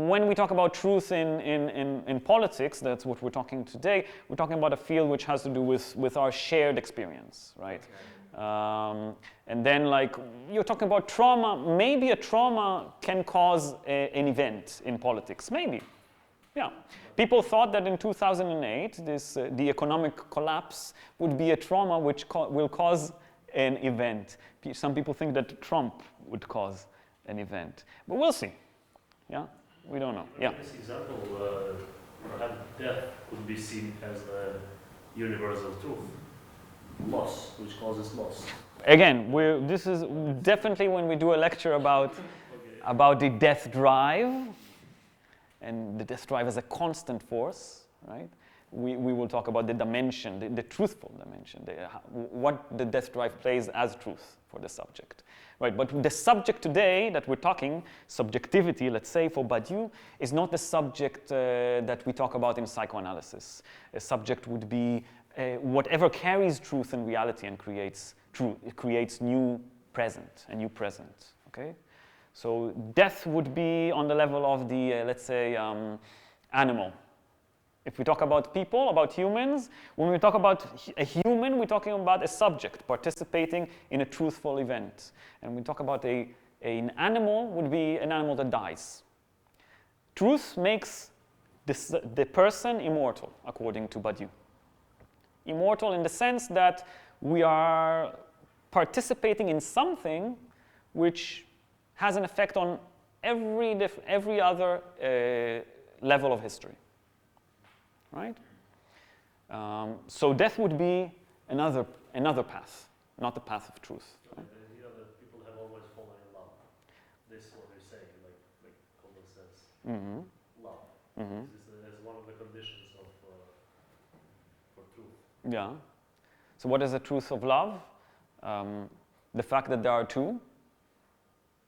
When we talk about truth in politics, that's what we're talking today, we're talking about a field which has to do with our shared experience, right? And then like, you're talking about trauma, maybe a trauma can cause an event in politics, maybe, yeah. People thought that in 2008, the economic collapse would be a trauma which will cause an event. Some people think that Trump would cause an event, but we'll see, yeah, we don't know, yeah. In this example, perhaps death could be seen as a universal truth. Loss, which causes loss. Again, this is definitely when we do a lecture about the death drive, and the death drive as a constant force, right? We will talk about the dimension, the truthful dimension, what the death drive plays as truth for the subject, right? But the subject today that we're talking, subjectivity, let's say for Badiou, is not the subject that we talk about in psychoanalysis. A subject would be whatever carries truth and reality and creates truth, it creates new present, a new present, okay? So death would be on the level of the, let's say, animal. If we talk about people, about humans, when we talk about a human, we're talking about a subject participating in a truthful event. And when we talk about an animal, would be an animal that dies. Truth makes the person immortal, according to Badiou. Immortal in the sense that we are participating in something which has an effect on every other level of history, right? So death would be another path, not the path of truth. Right? The idea that people have always fallen in love. This is what they're saying, like common sense. Love. This is one of the conditions for truth. Yeah. So what is the truth of love? The fact that there are two.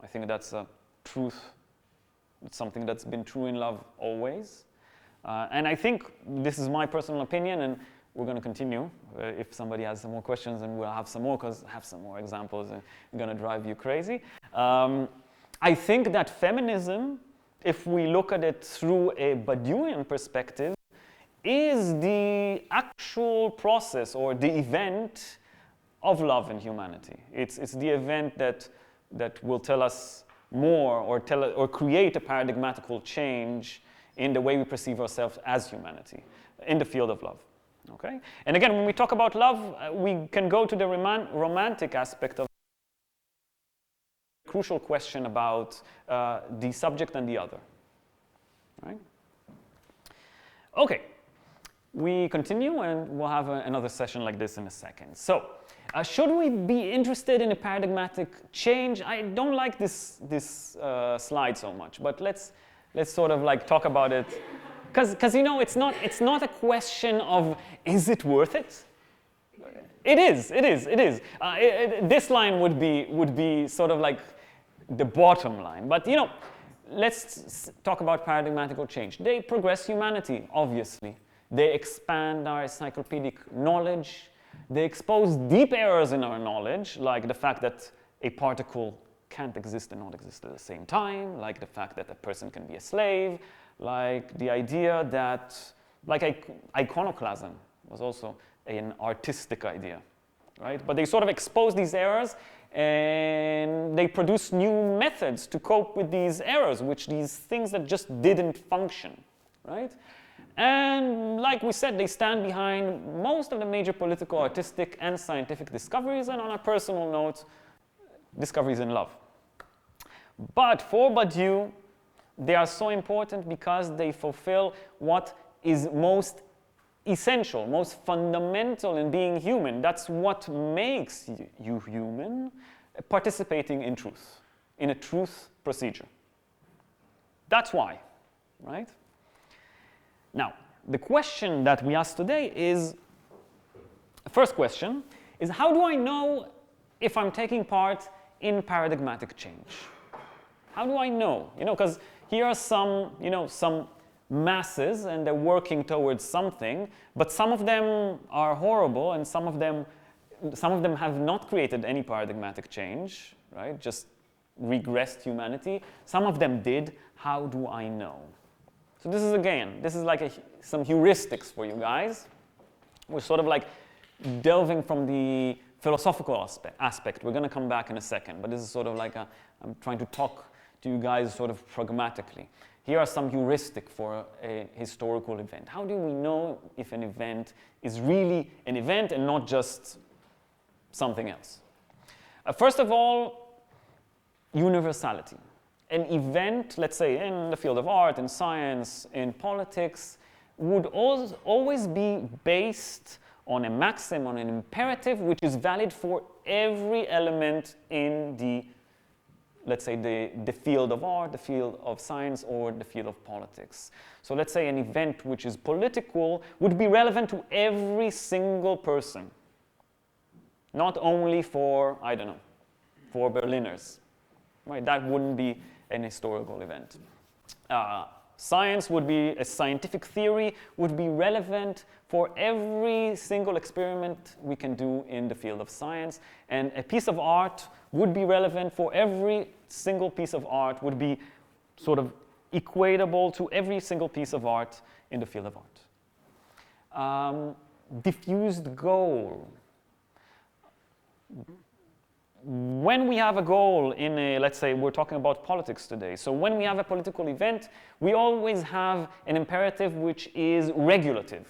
I think that's a truth. It's something that's been true in love always. And I think this is my personal opinion, and we're going to continue. If somebody has some more questions, and we'll have some more, because I have some more examples and I'm going to drive you crazy. I think that feminism, if we look at it through a Badiouian perspective, is the actual process or the event of love and humanity. It's the event that will tell us more or create a paradigmatical change in the way we perceive ourselves as humanity in the field of love. Okay? And again, when we talk about love, we can go to the romantic aspect of the crucial question about the subject and the other. Right? Okay. We continue, and we'll have another session like this in a second. So, should we be interested in a paradigmatic change? I don't like this slide so much, but let's sort of like talk about it, because you know it's not a question of is it worth it. It is. This line would be sort of like the bottom line, but you know, let's talk about paradigmatical change. They progress humanity, obviously. They expand our encyclopedic knowledge. They expose deep errors in our knowledge, like the fact that a particle can't exist and not exist at the same time, like the fact that a person can be a slave, like the idea that, like iconoclasm was also an artistic idea, right? But they sort of expose these errors, and they produce new methods to cope with these errors, these things that just didn't function, right? And like we said, they stand behind most of the major political, artistic, and scientific discoveries, and on a personal note, discoveries in love. But for Badiou, they are so important because they fulfill what is most essential, most fundamental in being human. That's what makes you human, participating in truth, in a truth procedure. That's why, right? Now, the question that we ask today is, first question, is how do I know if I'm taking part in paradigmatic change? How do I know? You know, because here are some masses and they're working towards something, but some of them are horrible and some of them have not created any paradigmatic change, right? Just regressed humanity. Some of them did. How do I know? So this is like some heuristics for you guys. We're sort of like delving from the philosophical aspect. We're going to come back in a second, but this is sort of like I'm trying to talk to you guys sort of pragmatically. Here are some heuristics for a historical event. How do we know if an event is really an event and not just something else? First of all, universality. An event, let's say in the field of art, in science, in politics, would always be based on a maxim, on an imperative, which is valid for every element in the, let's say, the field of art, the field of science, or the field of politics. So let's say an event which is political would be relevant to every single person, not only for, I don't know, for Berliners. Right? That wouldn't be an historical event. Science would be, a scientific theory would be relevant for every single experiment we can do in the field of science, and a piece of art would be relevant for every single piece of art, would be sort of equatable to every single piece of art in the field of art. Diffused goal. When we have a goal in a, let's say we're talking about politics today, so when we have a political event, we always have an imperative which is regulative.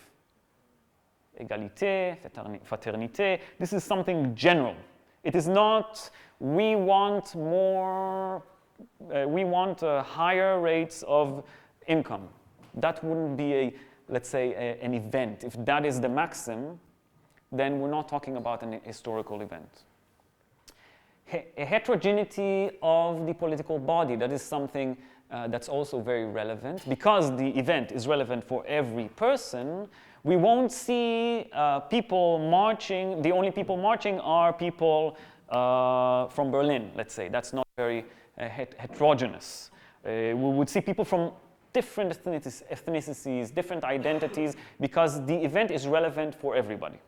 Égalité, fraternité, this is something general. It is not, we want higher rates of income. That wouldn't be let's say, an event. If that is the maxim, then we're not talking about an historical event. A heterogeneity of the political body, that is something that's also very relevant. Because the event is relevant for every person, we won't see people marching. The only people marching are people from Berlin, let's say. That's not very heterogeneous. We would see people from different ethnicities, different identities, because the event is relevant for everybody,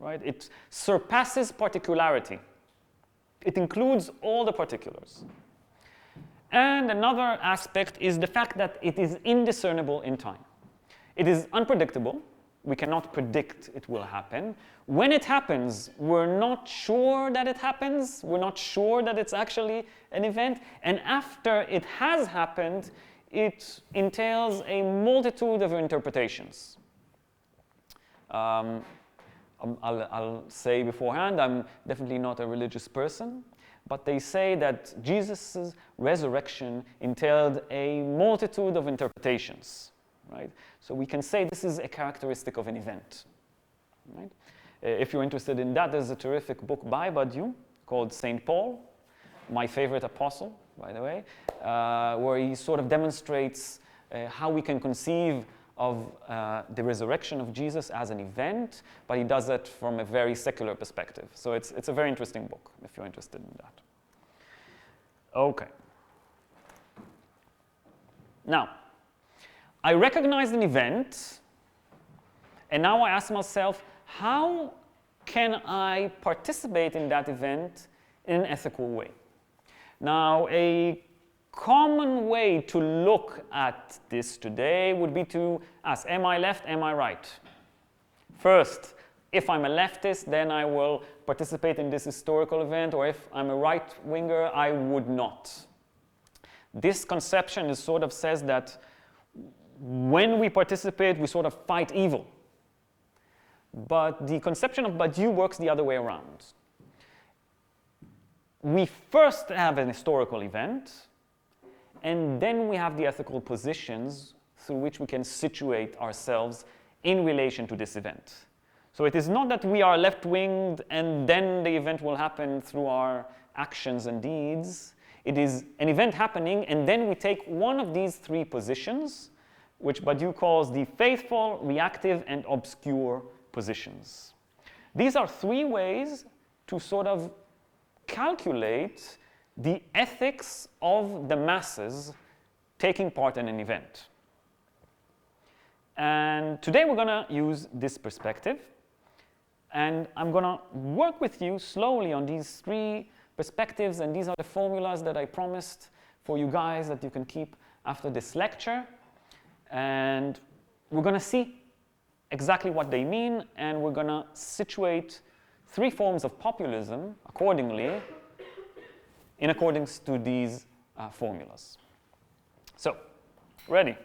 right? It surpasses particularity. It includes all the particulars. And another aspect is the fact that it is indiscernible in time. It is unpredictable. We cannot predict it will happen. When it happens, we're not sure that it happens. We're not sure that it's actually an event. And after it has happened, it entails a multitude of interpretations. I'll say beforehand, I'm definitely not a religious person, but they say that Jesus' resurrection entailed a multitude of interpretations, right? So we can say this is a characteristic of an event, right? If you're interested in that, there's a terrific book by Badiou called St. Paul, my favorite apostle, by the way, where he sort of demonstrates how we can conceive of the resurrection of Jesus as an event, but he does it from a very secular perspective. So it's a very interesting book, if you're interested in that. Okay. Now, I recognized an event, and now I ask myself, how can I participate in that event in an ethical way? Now, a common way to look at this today would be to ask, am I left, am I right? First, if I'm a leftist, then I will participate in this historical event, or if I'm a right-winger, I would not. This conception sort of says that when we participate, we sort of fight evil. But the conception of Badiou works the other way around. We first have an historical event, and then we have the ethical positions through which we can situate ourselves in relation to this event. So it is not that we are left-winged and then the event will happen through our actions and deeds. It is an event happening, and then we take one of these three positions, which Badiou calls the faithful, reactive, and obscure positions. These are three ways to sort of calculate the ethics of the masses taking part in an event. And today we're going to use this perspective, and I'm going to work with you slowly on these three perspectives, and these are the formulas that I promised for you guys that you can keep after this lecture. And we're going to see exactly what they mean, and we're going to situate three forms of populism accordingly, in accordance to these formulas. So, ready?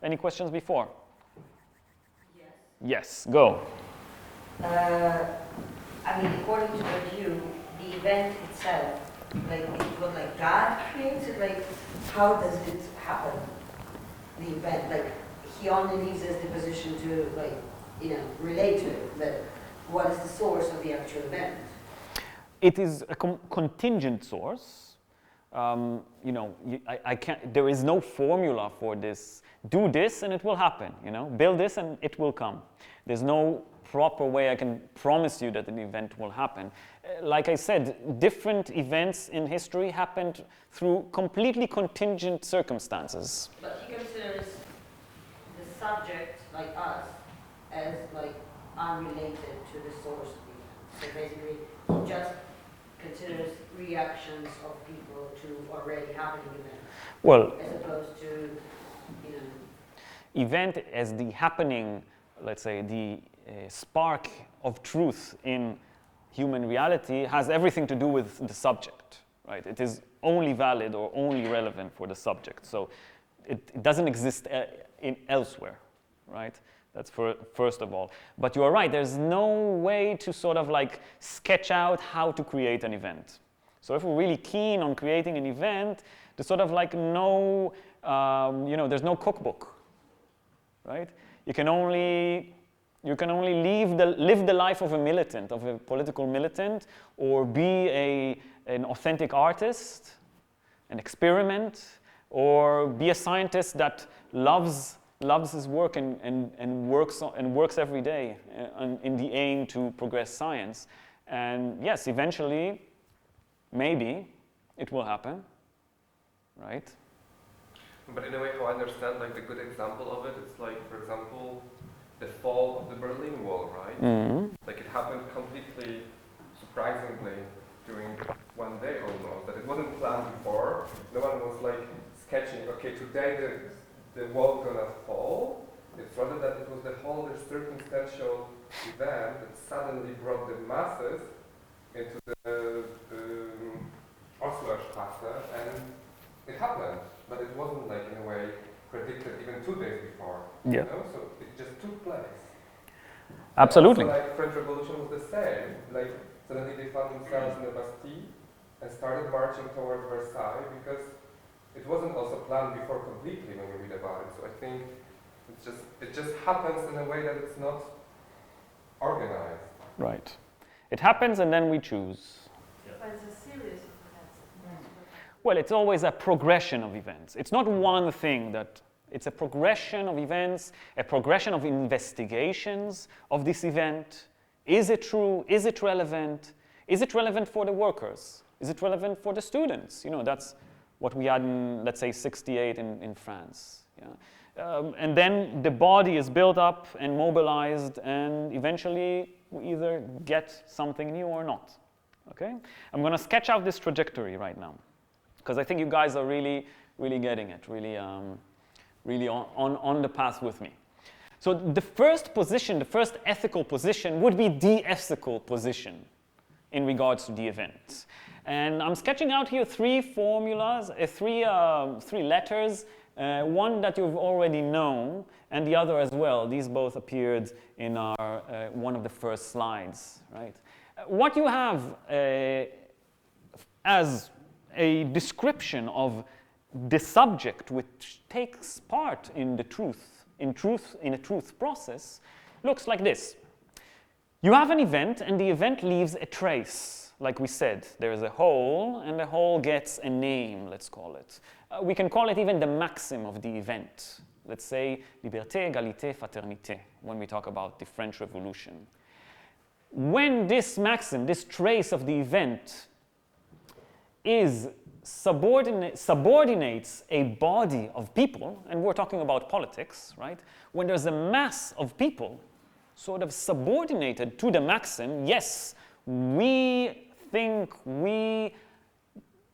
Any questions before? Yes. Yes, go. I mean, according to the view, the event itself, like, it was like God creates it, like, how does it happen? The event, like, he only leaves us the position to, like, relate to it, but what is the source of the actual event? It is a contingent source. I can't, there is no formula for this. Do this and it will happen, Build this and it will come. There's no proper way I can promise you that an event will happen. Like I said, different events in history happened through completely contingent circumstances. But he considers the subject, like us, as like unrelated to the source of the event. So basically, he just considers reactions of people to already happening events. Well, as opposed to, event as the happening, let's say, the spark of truth in human reality has everything to do with the subject, right? It is only valid or only relevant for the subject. So it doesn't exist elsewhere, right? That's first of all. But you're right, there's no way to sort of like sketch out how to create an event. So if we're really keen on creating an event, there's sort of like no, there's no cookbook, right? You can only live the life of a militant, of a political militant, or be an authentic artist, an experiment, or be a scientist that loves his work and works every day in the aim to progress science. And yes, eventually, maybe it will happen, right? But in a way, how I understand, like the good example of it, it's like, for example, the fall of the Berlin Wall, right? Mm-hmm. Like it happened completely surprisingly during one day almost. That it wasn't planned before. No one was like sketching. Okay, today the wall gonna fall. It's rather that it was the whole circumstantial event that suddenly brought the masses into the Oslo Strasse, and it happened. But it wasn't like in a way predicted even 2 days before. Yeah. You know? So it just took place. Absolutely. Also, like French Revolution was the same. Like suddenly they found themselves in the Bastille and started marching towards Versailles because it wasn't also planned before completely when you read about it. So I think it just happens in a way that it's not organized. Right. It happens and then we choose. But it's a series of events. Well, it's always a progression of events. It's not one thing it's a progression of events, a progression of investigations of this event. Is it true? Is it relevant? Is it relevant for the workers? Is it relevant for the students? You know, that's what we had in, let's say, 68 in France. Yeah? And then the body is built up and mobilized, and eventually we either get something new or not. Okay? I'm going to sketch out this trajectory right now, because I think you guys are really, really getting it, really on the path with me. So the first position, the first ethical position would be the ethical position in regards to the event. And I'm sketching out here three formulas, three letters, one that you've already known, and the other as well. These both appeared in our one of the first slides, right? What you have as a description of the subject which takes part in the in a truth process looks like this. You have an event, and the event leaves a trace. Like we said, there is a whole, and the whole gets a name, let's call it. We can call it even the maxim of the event. Let's say liberté, égalité, fraternité, when we talk about the French Revolution. When this maxim, this trace of the event, subordinates a body of people, and we're talking about politics, right? When there's a mass of people sort of subordinated to the maxim, yes, we think, we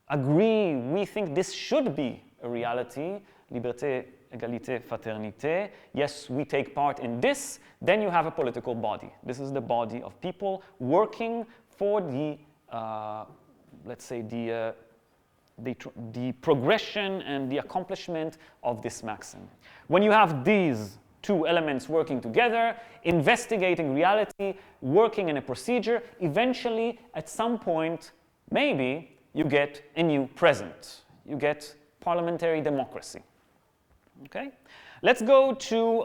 agree, we think this should be a reality, liberté, égalité, fraternité, yes, we take part in this, then you have a political body. This is the body of people working for the, let's say, the progression and the accomplishment of this maxim. When you have these two elements working together, investigating reality, working in a procedure, eventually, at some point, maybe you get a new present. You get parliamentary democracy. Okay? Let's go to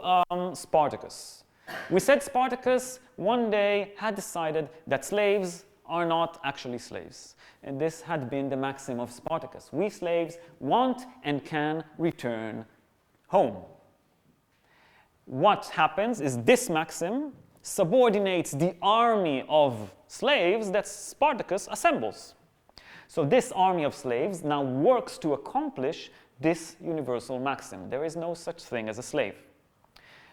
Spartacus. We said Spartacus one day had decided that slaves are not actually slaves. And this had been the maxim of Spartacus. We slaves want and can return home. What happens is this maxim subordinates the army of slaves that Spartacus assembles. So this army of slaves now works to accomplish this universal maxim. There is no such thing as a slave.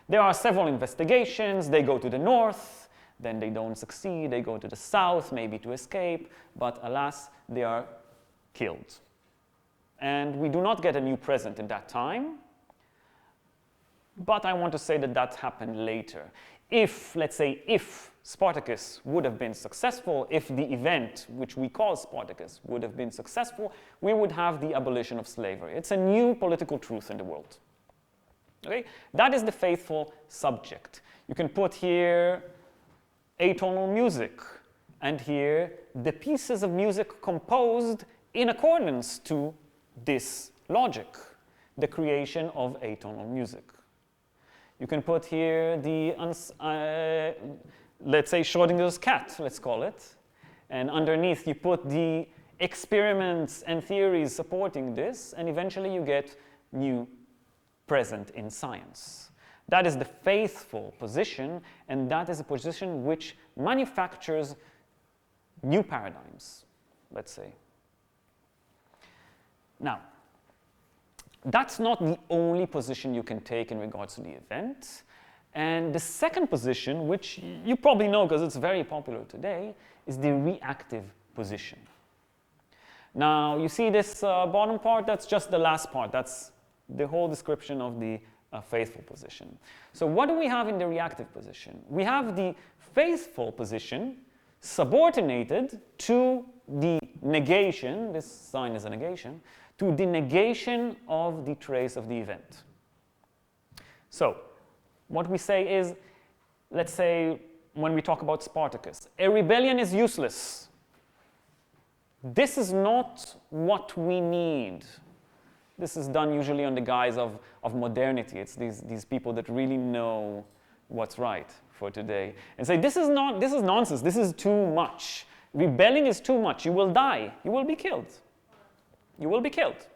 There are several investigations. They go to the north, then they don't succeed. They go to the south, maybe to escape, but alas, they are killed. And we do not get a new present in that time, but I want to say that that happened later. If, let's say, if Spartacus would have been successful, if the event, which we call Spartacus, would have been successful, we would have the abolition of slavery. It's a new political truth in the world. Okay? That is the faithful subject. You can put here atonal music, and here the pieces of music composed in accordance to this logic, the creation of atonal music. You can put here the, let's say, Schrödinger's cat, let's call it. And underneath you put the experiments and theories supporting this, and eventually you get new present in science. That is the faithful position, and that is a position which manufactures new paradigms, let's say. Now, that's not the only position you can take in regards to the event. And the second position, which you probably know because it's very popular today, is the reactive position. Now, you see this bottom part? That's just the last part. That's the whole description of the faithful position. So what do we have in the reactive position? We have the faithful position subordinated to the negation, this sign is a negation, to the negation of the trace of the event. So, what we say is, let's say when we talk about Spartacus, a rebellion is useless. This is not what we need. This is done usually on the guise of modernity. It's these people that really know what's right for today. And say, this is nonsense, this is too much. Rebelling is too much, you will die, you will be killed. You will be killed.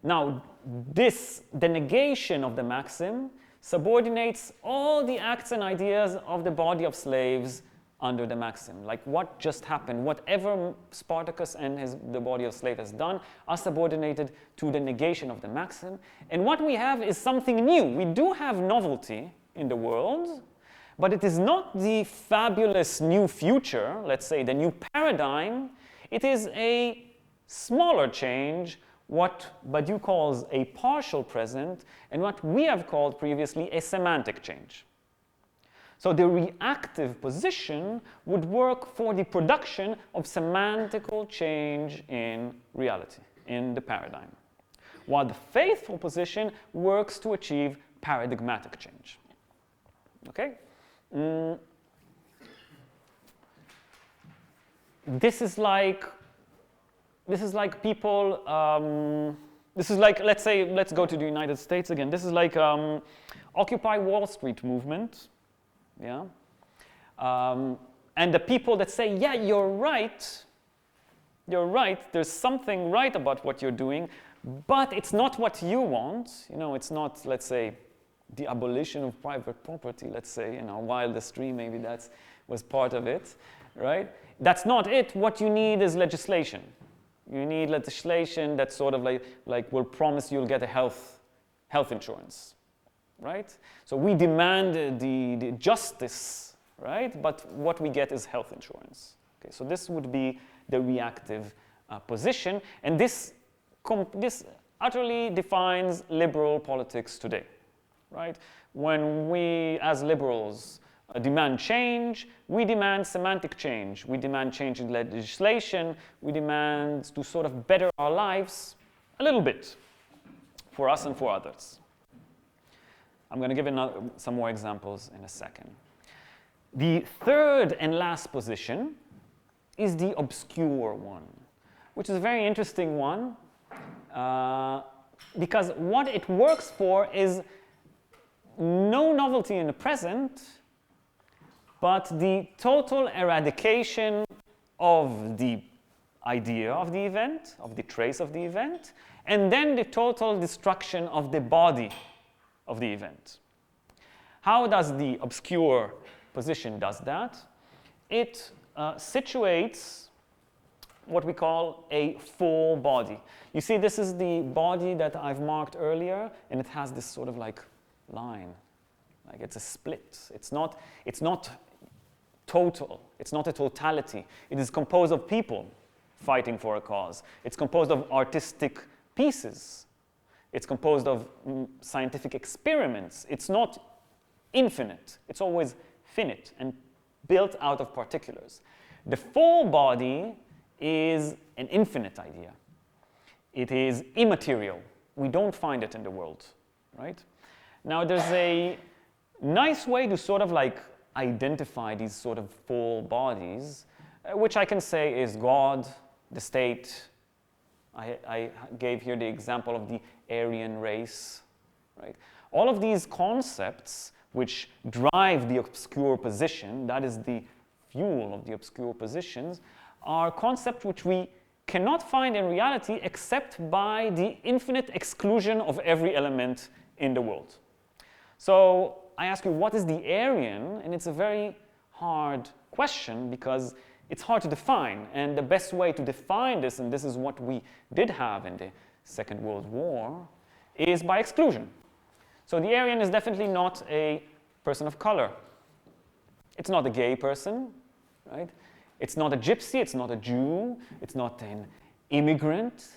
Now, the negation of the maxim subordinates all the acts and ideas of the body of slaves under the maxim. Like what just happened, whatever Spartacus and the body of slave has done are subordinated to the negation of the maxim. And what we have is something new. We do have novelty in the world, but it is not the fabulous new future, let's say the new paradigm. It is a smaller change, what Badiou calls a partial present, and what we have called previously a semantic change. So the reactive position would work for the production of semantical change in reality, in the paradigm, while the faithful position works to achieve paradigmatic change. Okay? This is like people, this is like, let's go to the United States again. This is like Occupy Wall Street movement, yeah? And the people that say, yeah, you're right, there's something right about what you're doing, but it's not what you want. You know, it's not, let's say, the abolition of private property, let's say, you know, wildest dream, maybe that was part of it, right? That's not it. What you need is legislation. You need legislation that sort of like will promise you'll get a health insurance, right? So we demand the justice, right? But what we get is health insurance. Okay, so this would be the reactive position, and this utterly defines liberal politics today, right? When we, as liberals, demand change, we demand semantic change, we demand change in legislation, we demand to sort of better our lives a little bit for us and for others. I'm going to give some more examples in a second. The third and last position is the obscure one, which is a very interesting one because what it works for is no novelty in the present, but the total eradication of the idea of the event, of the trace of the event, and then the total destruction of the body of the event. How does the obscure position does that? It situates what we call a full body. You see, this is the body that I've marked earlier, and it has this sort of like line, like it's a split. It's not total. It's not a totality. It is composed of people fighting for a cause. It's composed of artistic pieces. It's composed of scientific experiments. It's not infinite. It's always finite and built out of particulars. The full body is an infinite idea. It is immaterial. We don't find it in the world, right? Now, there's a nice way to sort of like identify these sort of full bodies, which I can say is God, the state. I gave here the example of the Aryan race, right? All of these concepts which drive the obscure position, that is the fuel of the obscure positions, are concepts which we cannot find in reality except by the infinite exclusion of every element in the world. So I ask you, what is the Aryan? And it's a very hard question because it's hard to define. And the best way to define this, and this is what we did have in the Second World War, is by exclusion. So the Aryan is definitely not a person of color. It's not a gay person, right? It's not a gypsy, it's not a Jew, it's not an immigrant.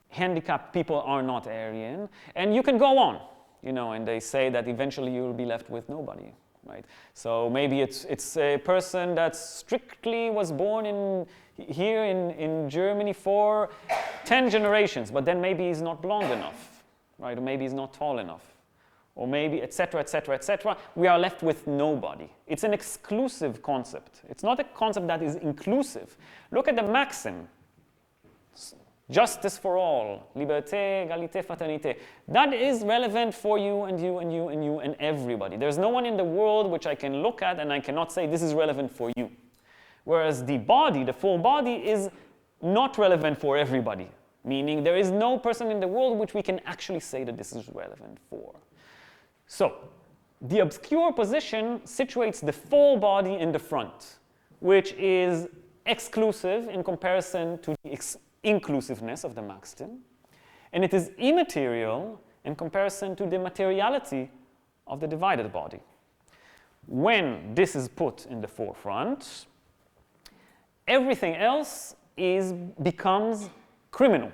Handicapped people are not Aryan. And you can go on, you know, and they say that eventually you will be left with nobody, right? So maybe it's a person that strictly was born here in Germany for 10 generations, but then maybe he's not blonde enough, right? Or maybe he's not tall enough. Or maybe, etc., etc., etc. We are left with nobody. It's an exclusive concept. It's not a concept that is inclusive. Look at the maxim. Justice for all. Liberté, égalité, fraternité. That is relevant for you and you and you and you and everybody. There's no one in the world which I can look at and I cannot say this is relevant for you. Whereas the body, the full body, is not relevant for everybody. Meaning there is no person in the world which we can actually say that this is relevant for. So, the obscure position situates the full body in the front, which is exclusive in comparison to the inclusiveness of the maxim, and it is immaterial in comparison to the materiality of the divided body. When this is put in the forefront, everything else becomes criminal,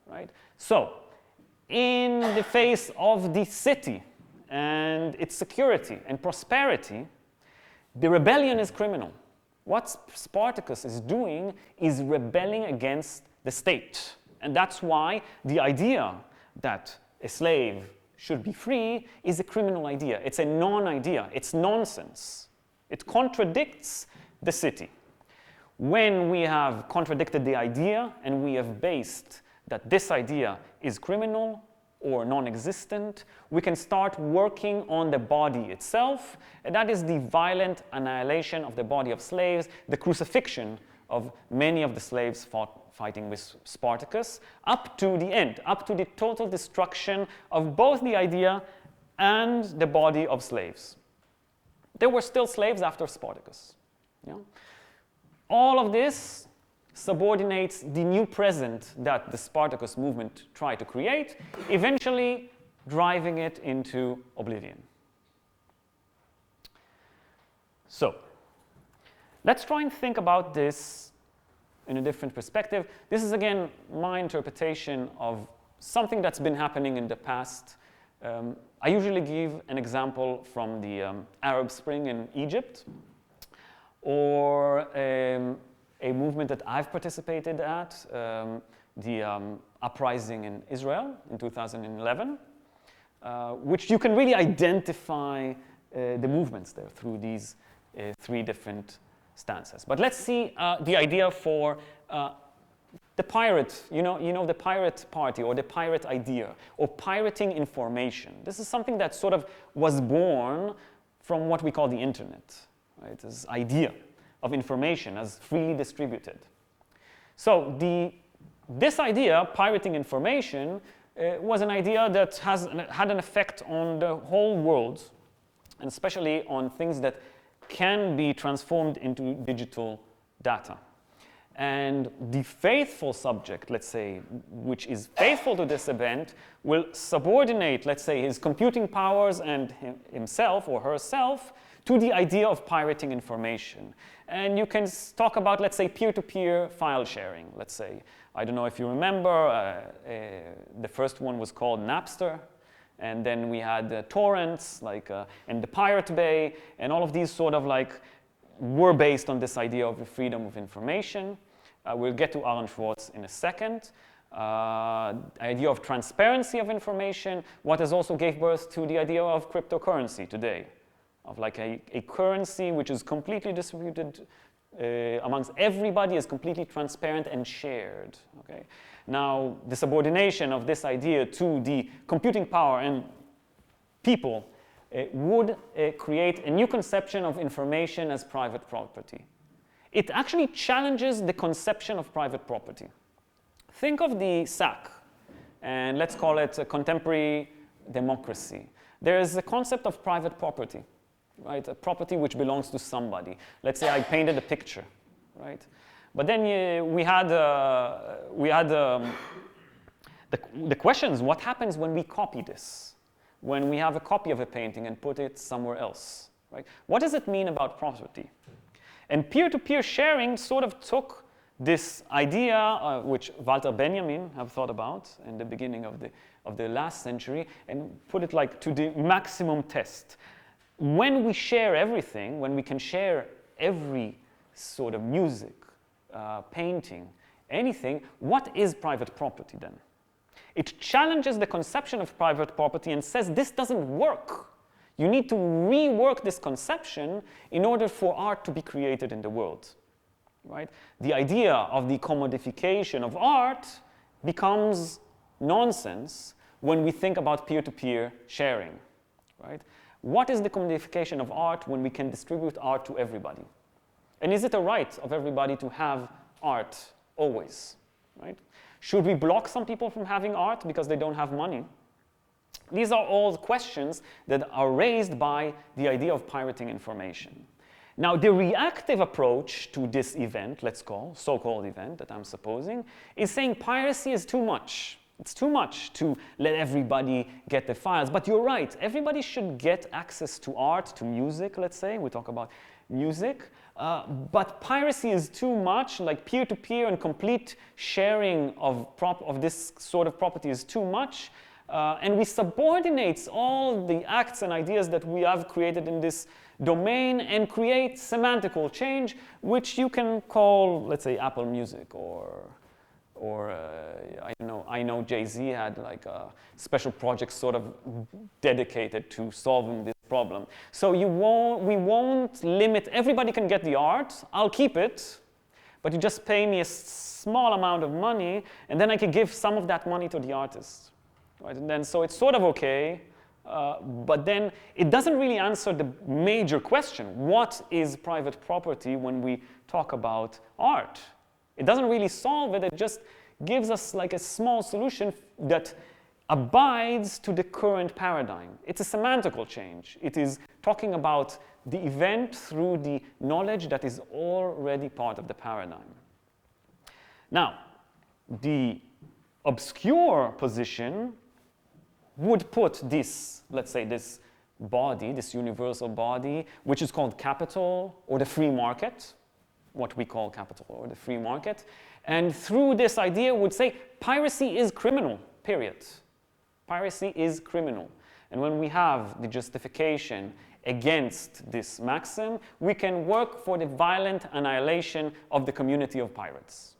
right? So, in the face of the city and its security and prosperity, the rebellion is criminal. What Spartacus is doing is rebelling against the state. And that's why the idea that a slave should be free is a criminal idea. It's a non-idea. It's nonsense. It contradicts the city. When we have contradicted the idea and we have based that this idea is criminal or non-existent, we can start working on the body itself, and that is the violent annihilation of the body of slaves, the crucifixion of many of the slaves fighting with Spartacus, up to the end, up to the total destruction of both the idea and the body of slaves. There were still slaves after Spartacus. Yeah? All of this subordinates the new present that the Spartacus movement tried to create, eventually driving it into oblivion. So, let's try and think about this in a different perspective. This is, again, my interpretation of something that's been happening in the past. I usually give an example from the Arab Spring in Egypt, or a movement that I've participated at, the uprising in Israel in 2011, which you can really identify the movements there through these three different stances. But let's see the idea for the pirate, you know the pirate party or the pirate idea, or pirating information. This is something that sort of was born from what we call the internet, right? This idea of information as freely distributed. So this idea, pirating information, was an idea that had an effect on the whole world, and especially on things that can be transformed into digital data. And the faithful subject, let's say, which is faithful to this event, will subordinate, let's say, his computing powers and himself or herself to the idea of pirating information. And you can talk about, let's say, peer-to-peer file sharing, let's say. I don't know if you remember, the first one was called Napster, and then we had torrents, like, and the Pirate Bay, and all of these sort of like were based on this idea of the freedom of information. We'll get to Aaron Swartz in a second. Idea of transparency of information, what has also gave birth to the idea of cryptocurrency today, of like a currency which is completely distributed amongst everybody, is completely transparent and shared. Okay? Now, the subordination of this idea to the computing power and people would create a new conception of information as private property. It actually challenges the conception of private property. Think of the SAC, and let's call it a contemporary democracy. There is a concept of private property, right? A property which belongs to somebody. Let's say I painted a picture, right? But then we had The question is, what happens when we copy this? When we have a copy of a painting and put it somewhere else, right? What does it mean about property? And peer-to-peer sharing sort of took this idea, which Walter Benjamin have thought about in the beginning of the last century, and put it like to the maximum test. When we share everything, when we can share every sort of music, painting, anything, what is private property then? It challenges the conception of private property and says this doesn't work. You need to rework this conception in order for art to be created in the world. Right? The idea of the commodification of art becomes nonsense when we think about peer-to-peer sharing. Right? What is the commodification of art when we can distribute art to everybody? And is it a right of everybody to have art always? Right? Should we block some people from having art because they don't have money? These are all questions that are raised by the idea of pirating information. Now, the reactive approach to this event, let's call, so-called event that I'm supposing, is saying piracy is too much. It's too much to let everybody get the files. But you're right, everybody should get access to art, to music, let's say. We talk about music. But piracy is too much, like peer-to-peer and complete sharing of this sort of property is too much. And we subordinate all the acts and ideas that we have created in this domain and create semantical change, which you can call, let's say, Apple Music or I know Jay-Z had like a special project sort of dedicated to solving this problem. So we won't limit, everybody can get the art, I'll keep it, but you just pay me a small amount of money, and then I can give some of that money to the artist. Right? And then, so it's sort of okay, but then it doesn't really answer the major question. What is private property when we talk about art? It doesn't really solve it, it just gives us like a small solution that abides to the current paradigm. It's a semantical change. It is talking about the event through the knowledge that is already part of the paradigm. Now, the obscure position would put this, let's say this body, this universal body, which is called capital or the free market, what we call capital or the free market, and through this idea would say piracy is criminal, period. Piracy is criminal. And when we have the justification against this maxim, we can work for the violent annihilation of the community of pirates.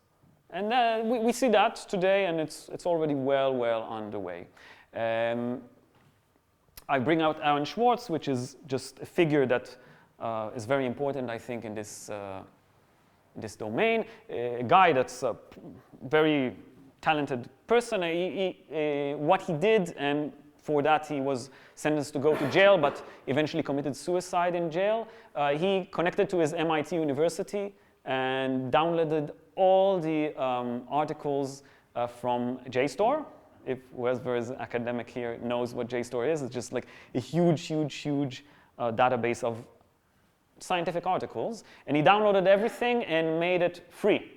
And we see that today, and it's already well underway. I bring out Aaron Swartz, which is just a figure that is very important, I think, in this domain. A guy that's a very talented person. What he did, and for that he was sentenced to go to jail, but eventually committed suicide in jail. He connected to his MIT University and downloaded all the articles from JSTOR. If whoever is academic here knows what JSTOR is, it's just like a huge database of scientific articles. And he downloaded everything and made it free.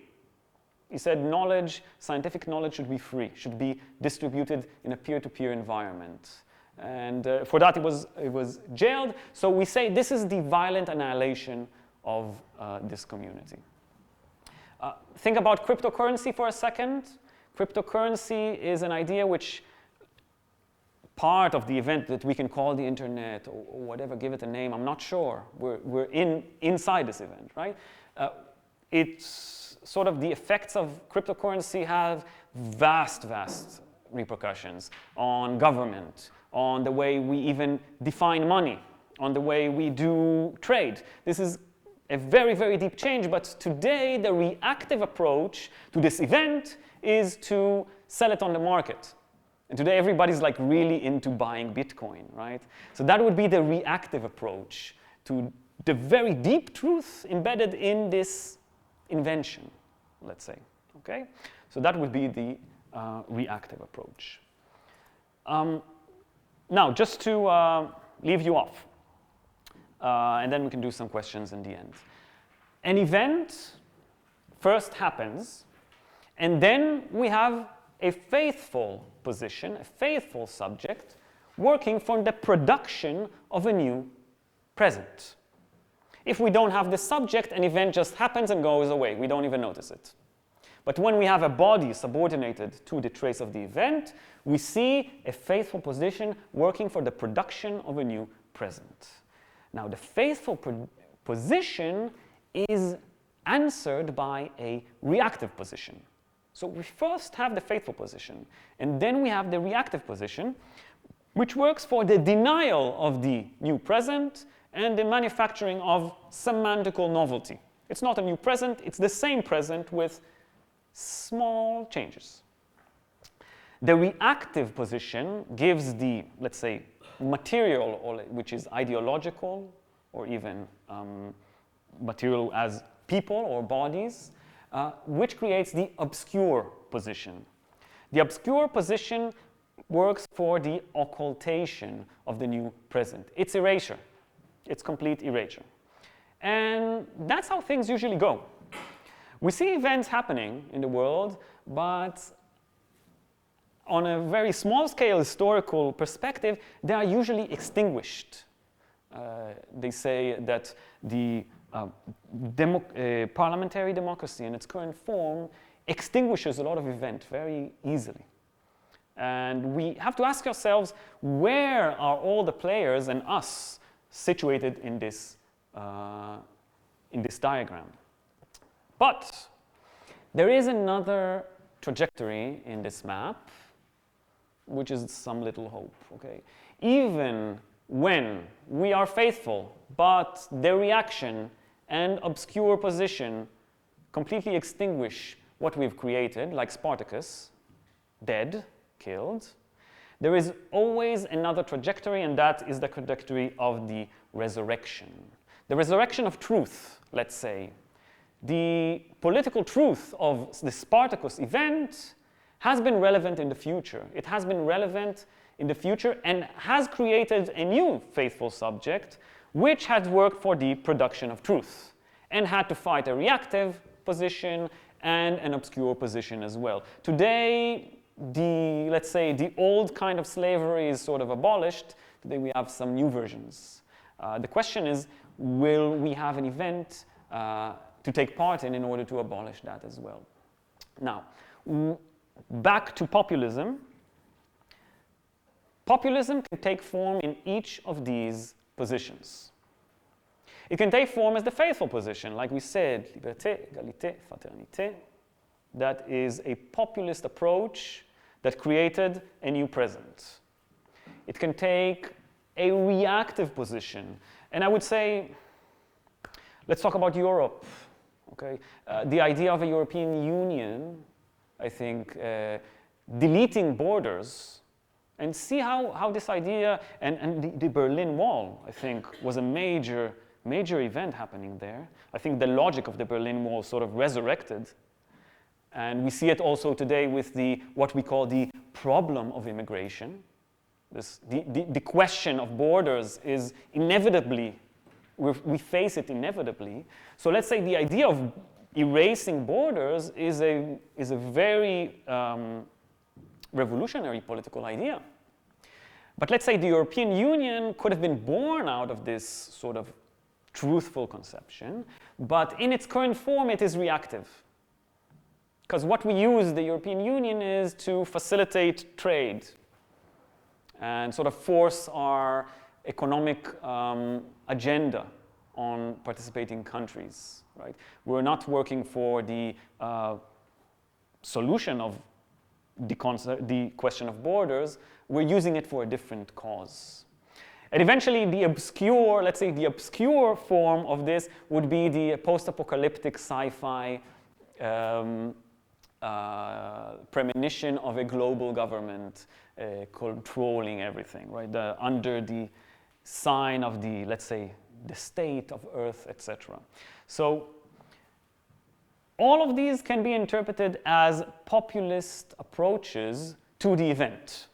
He said knowledge, scientific knowledge should be free, should be distributed in a peer-to-peer environment. And for that he was jailed. So we say this is the violent annihilation of this community. Think about cryptocurrency for a second. Cryptocurrency is an idea which part of the event that we can call the internet or whatever, give it a name, I'm not sure. We're inside this event, right? It's sort of the effects of cryptocurrency have vast repercussions on government, on the way we even define money, on the way we do trade. This is a very deep change, but today the reactive approach to this event is to sell it on the market. And today everybody's like really into buying Bitcoin, right? So that would be the reactive approach to the very deep truth embedded in this invention, let's say, okay? So that would be the reactive approach. Now, just to leave you off, and then we can do some questions in the end. An event first happens, and then we have a faithful position, a faithful subject, working for the production of a new present. If we don't have the subject, an event just happens and goes away. We don't even notice it. But when we have a body subordinated to the trace of the event, we see a faithful position working for the production of a new present. Now, the faithful position is answered by a reactive position. So we first have the faithful position, and then we have the reactive position, which works for the denial of the new present and the manufacturing of semantical novelty. It's not a new present, it's the same present with small changes. The reactive position gives the, let's say, material, or which is ideological, or even material as people or bodies, which creates the obscure position. The obscure position works for the occultation of the new present. It's erasure. It's complete erasure. And that's how things usually go. We see events happening in the world, but on a very small scale historical perspective, they are usually extinguished. They say that the parliamentary democracy in its current form extinguishes a lot of events very easily. And we have to ask ourselves, where are all the players and us situated in this diagram? But there is another trajectory in this map, which is some little hope, okay? Even when we are faithful, but the reaction and obscure position completely extinguish what we've created, like Spartacus, dead, killed, there is always another trajectory, and that is the trajectory of the resurrection. The resurrection of truth, let's say. The political truth of the Spartacus event has been relevant in the future. It has been relevant in the future and has created a new faithful subject which had worked for the production of truth and had to fight a reactive position and an obscure position as well. Today, let's say, the old kind of slavery is sort of abolished. Today we have some new versions. The question is, will we have an event to take part in order to abolish that as well? Now, back to populism. Populism can take form in each of these positions. It can take form as the faithful position, like we said, liberté, égalité, fraternité. That is a populist approach that created a new present. It can take a reactive position. And I would say, let's talk about Europe. Okay? The idea of a European Union, I think, deleting borders, and see how this idea, and the Berlin Wall, I think, was a major event happening there. I think the logic of the Berlin Wall sort of resurrected. And we see it also today with what we call the problem of immigration. The question of borders is inevitably, we face it inevitably. So let's say the idea of erasing borders is a very revolutionary political idea. But let's say the European Union could have been born out of this sort of truthful conception, but in its current form it is reactive. Because what we use the European Union is to facilitate trade and sort of force our economic agenda on participating countries, right? We're not working for the solution of the question of borders. We're using it for a different cause. And eventually the obscure, let's say the obscure form of this would be the post-apocalyptic sci-fi premonition of a global government controlling everything, right? Under the sign of the, let's say, the state of Earth, etc. So all of these can be interpreted as populist approaches to the event.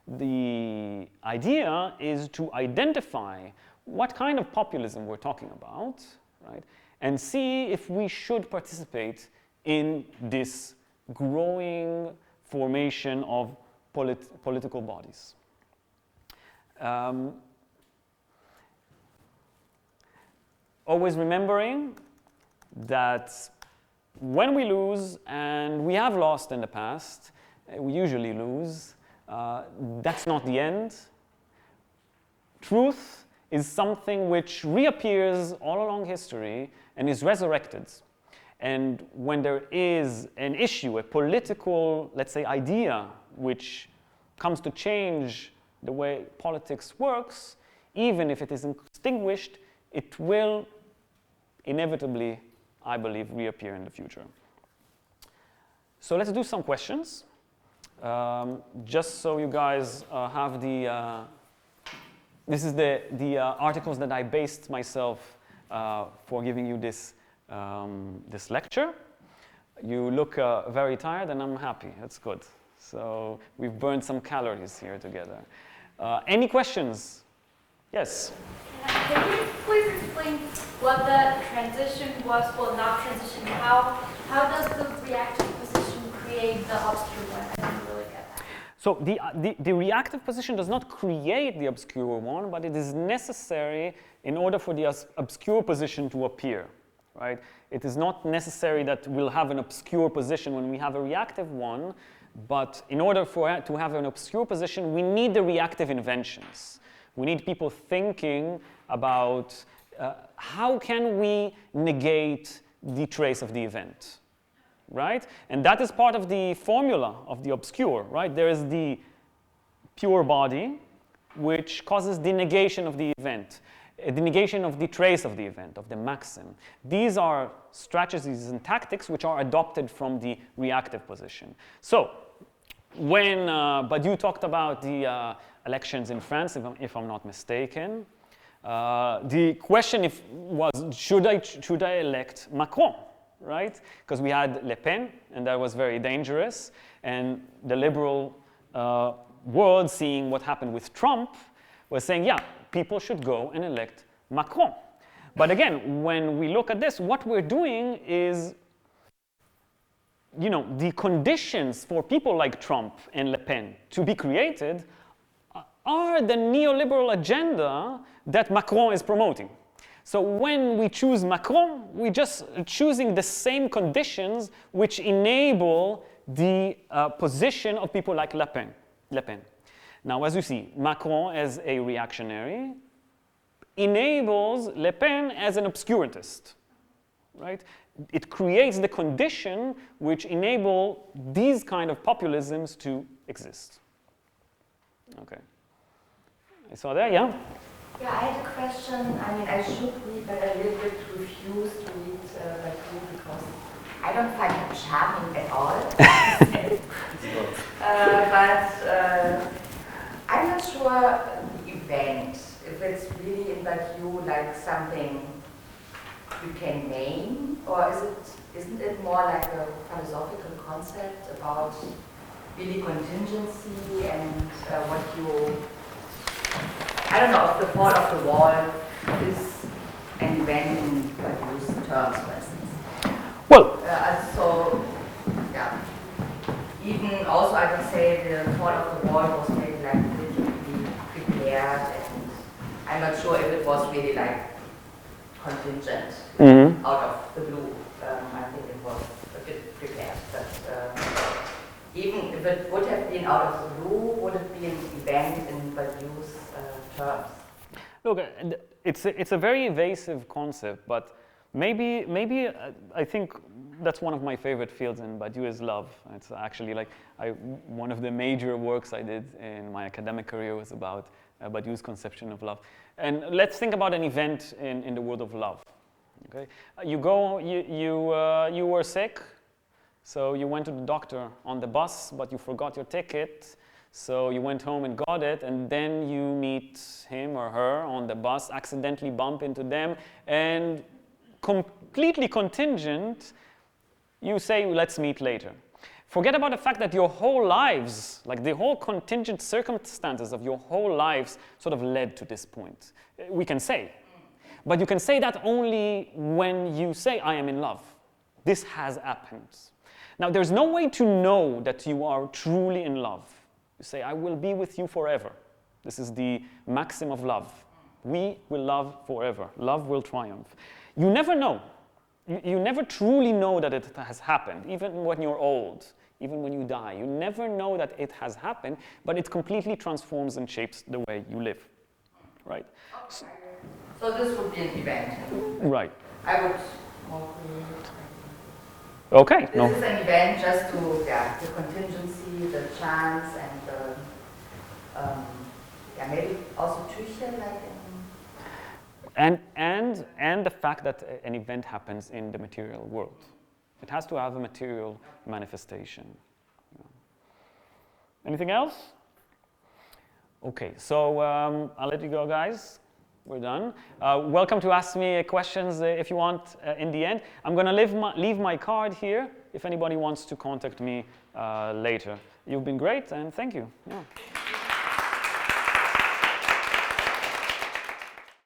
The idea is to identify what kind of populism we're talking about, right? And see if we should participate in this growing formation of political bodies. Always remembering that when we lose, and we have lost in the past, we usually lose, that's not the end. Truth is something which reappears all along history and is resurrected. And when there is an issue, a political, let's say, idea, which comes to change the way politics works, even if it is extinguished, it will inevitably, I believe, reappear in the future. So let's do some questions. Just so you guys have the, this is the articles that I based myself for giving you this, this lecture. You look very tired, and I'm happy. That's good. So we've burned some calories here together. Any questions? Yes? Can you please explain what the transition was? Well, not transition. How does the reactive position create the obscure one? I didn't really get that. So the reactive position does not create the obscure one, but it is necessary in order for the obscure position to appear, right? It is not necessary that we'll have an obscure position when we have a reactive one, but in order to have an obscure position, we need the reactive inventions. We need people thinking about how can we negate the trace of the event, right? And that is part of the formula of the obscure, right? There is the pure body, which causes the negation of the event, the negation of the trace of the event, of the maxim. These are strategies and tactics which are adopted from the reactive position. So when Badiou talked about the elections in France, if I'm not mistaken, the question was, should I elect Macron, right? Because we had Le Pen, and that was very dangerous. And the liberal world, seeing what happened with Trump, was saying, yeah, people should go and elect Macron. But again, when we look at this, what we're doing is, you know, the conditions for people like Trump and Le Pen to be created are the neoliberal agenda that Macron is promoting. So when we choose Macron, we're just choosing the same conditions which enable the position of people like Le Pen. Now, as you see, Macron as a reactionary enables Le Pen as an obscurantist, right? It creates the condition which enable these kind of populisms to exist. Okay. I saw that, yeah? Yeah, I had a question. I mean, I should read, but I a little bit refuse to read like you because I don't find him charming at all. But I'm not sure the event, if it's really in Badiou like something you can name, or isn't it more like a philosophical concept about really contingency and what you, I don't know, if the fall of the wall is an event in Badiou's terms, for instance. Well, so, yeah. Even also, I would say the fall of the wall was maybe like literally prepared, and I'm not sure if it was really like contingent out of the blue. I think it was a bit prepared, but even if it would have been out of the blue, would it be an event in Badiou's terms? Look, it's a very evasive concept, but maybe I think that's one of my favorite fields in Badiou is love. It's actually like one of the major works I did in my academic career was about Badiou's conception of love. And let's think about an event in the world of love. Okay, you were sick, so you went to the doctor on the bus, but you forgot your ticket. So you went home and got it, and then you meet him or her on the bus, accidentally bump into them, and completely contingent, you say, let's meet later. Forget about the fact that your whole lives, like the whole contingent circumstances of your whole lives sort of led to this point. We can say. But you can say that only when you say, I am in love. This has happened. Now, there's no way to know that you are truly in love. You say, I will be with you forever. This is the maxim of love. We will love forever. Love will triumph. You never know. You never truly know that it has happened, even when you're old, even when you die. You never know that it has happened, but it completely transforms and shapes the way you live, right? So this would be an event. Right. I would. Okay. This is an event just to, yeah, the contingency, the chance, and the, yeah, maybe also Tücher, like. And the fact that an event happens in the material world. It has to have a material manifestation. Anything else? Okay, so I'll let you go, guys. We're done. Welcome to ask me questions if you want in the end. I'm going to leave my card here if anybody wants to contact me later. You've been great, and thank you. Yeah.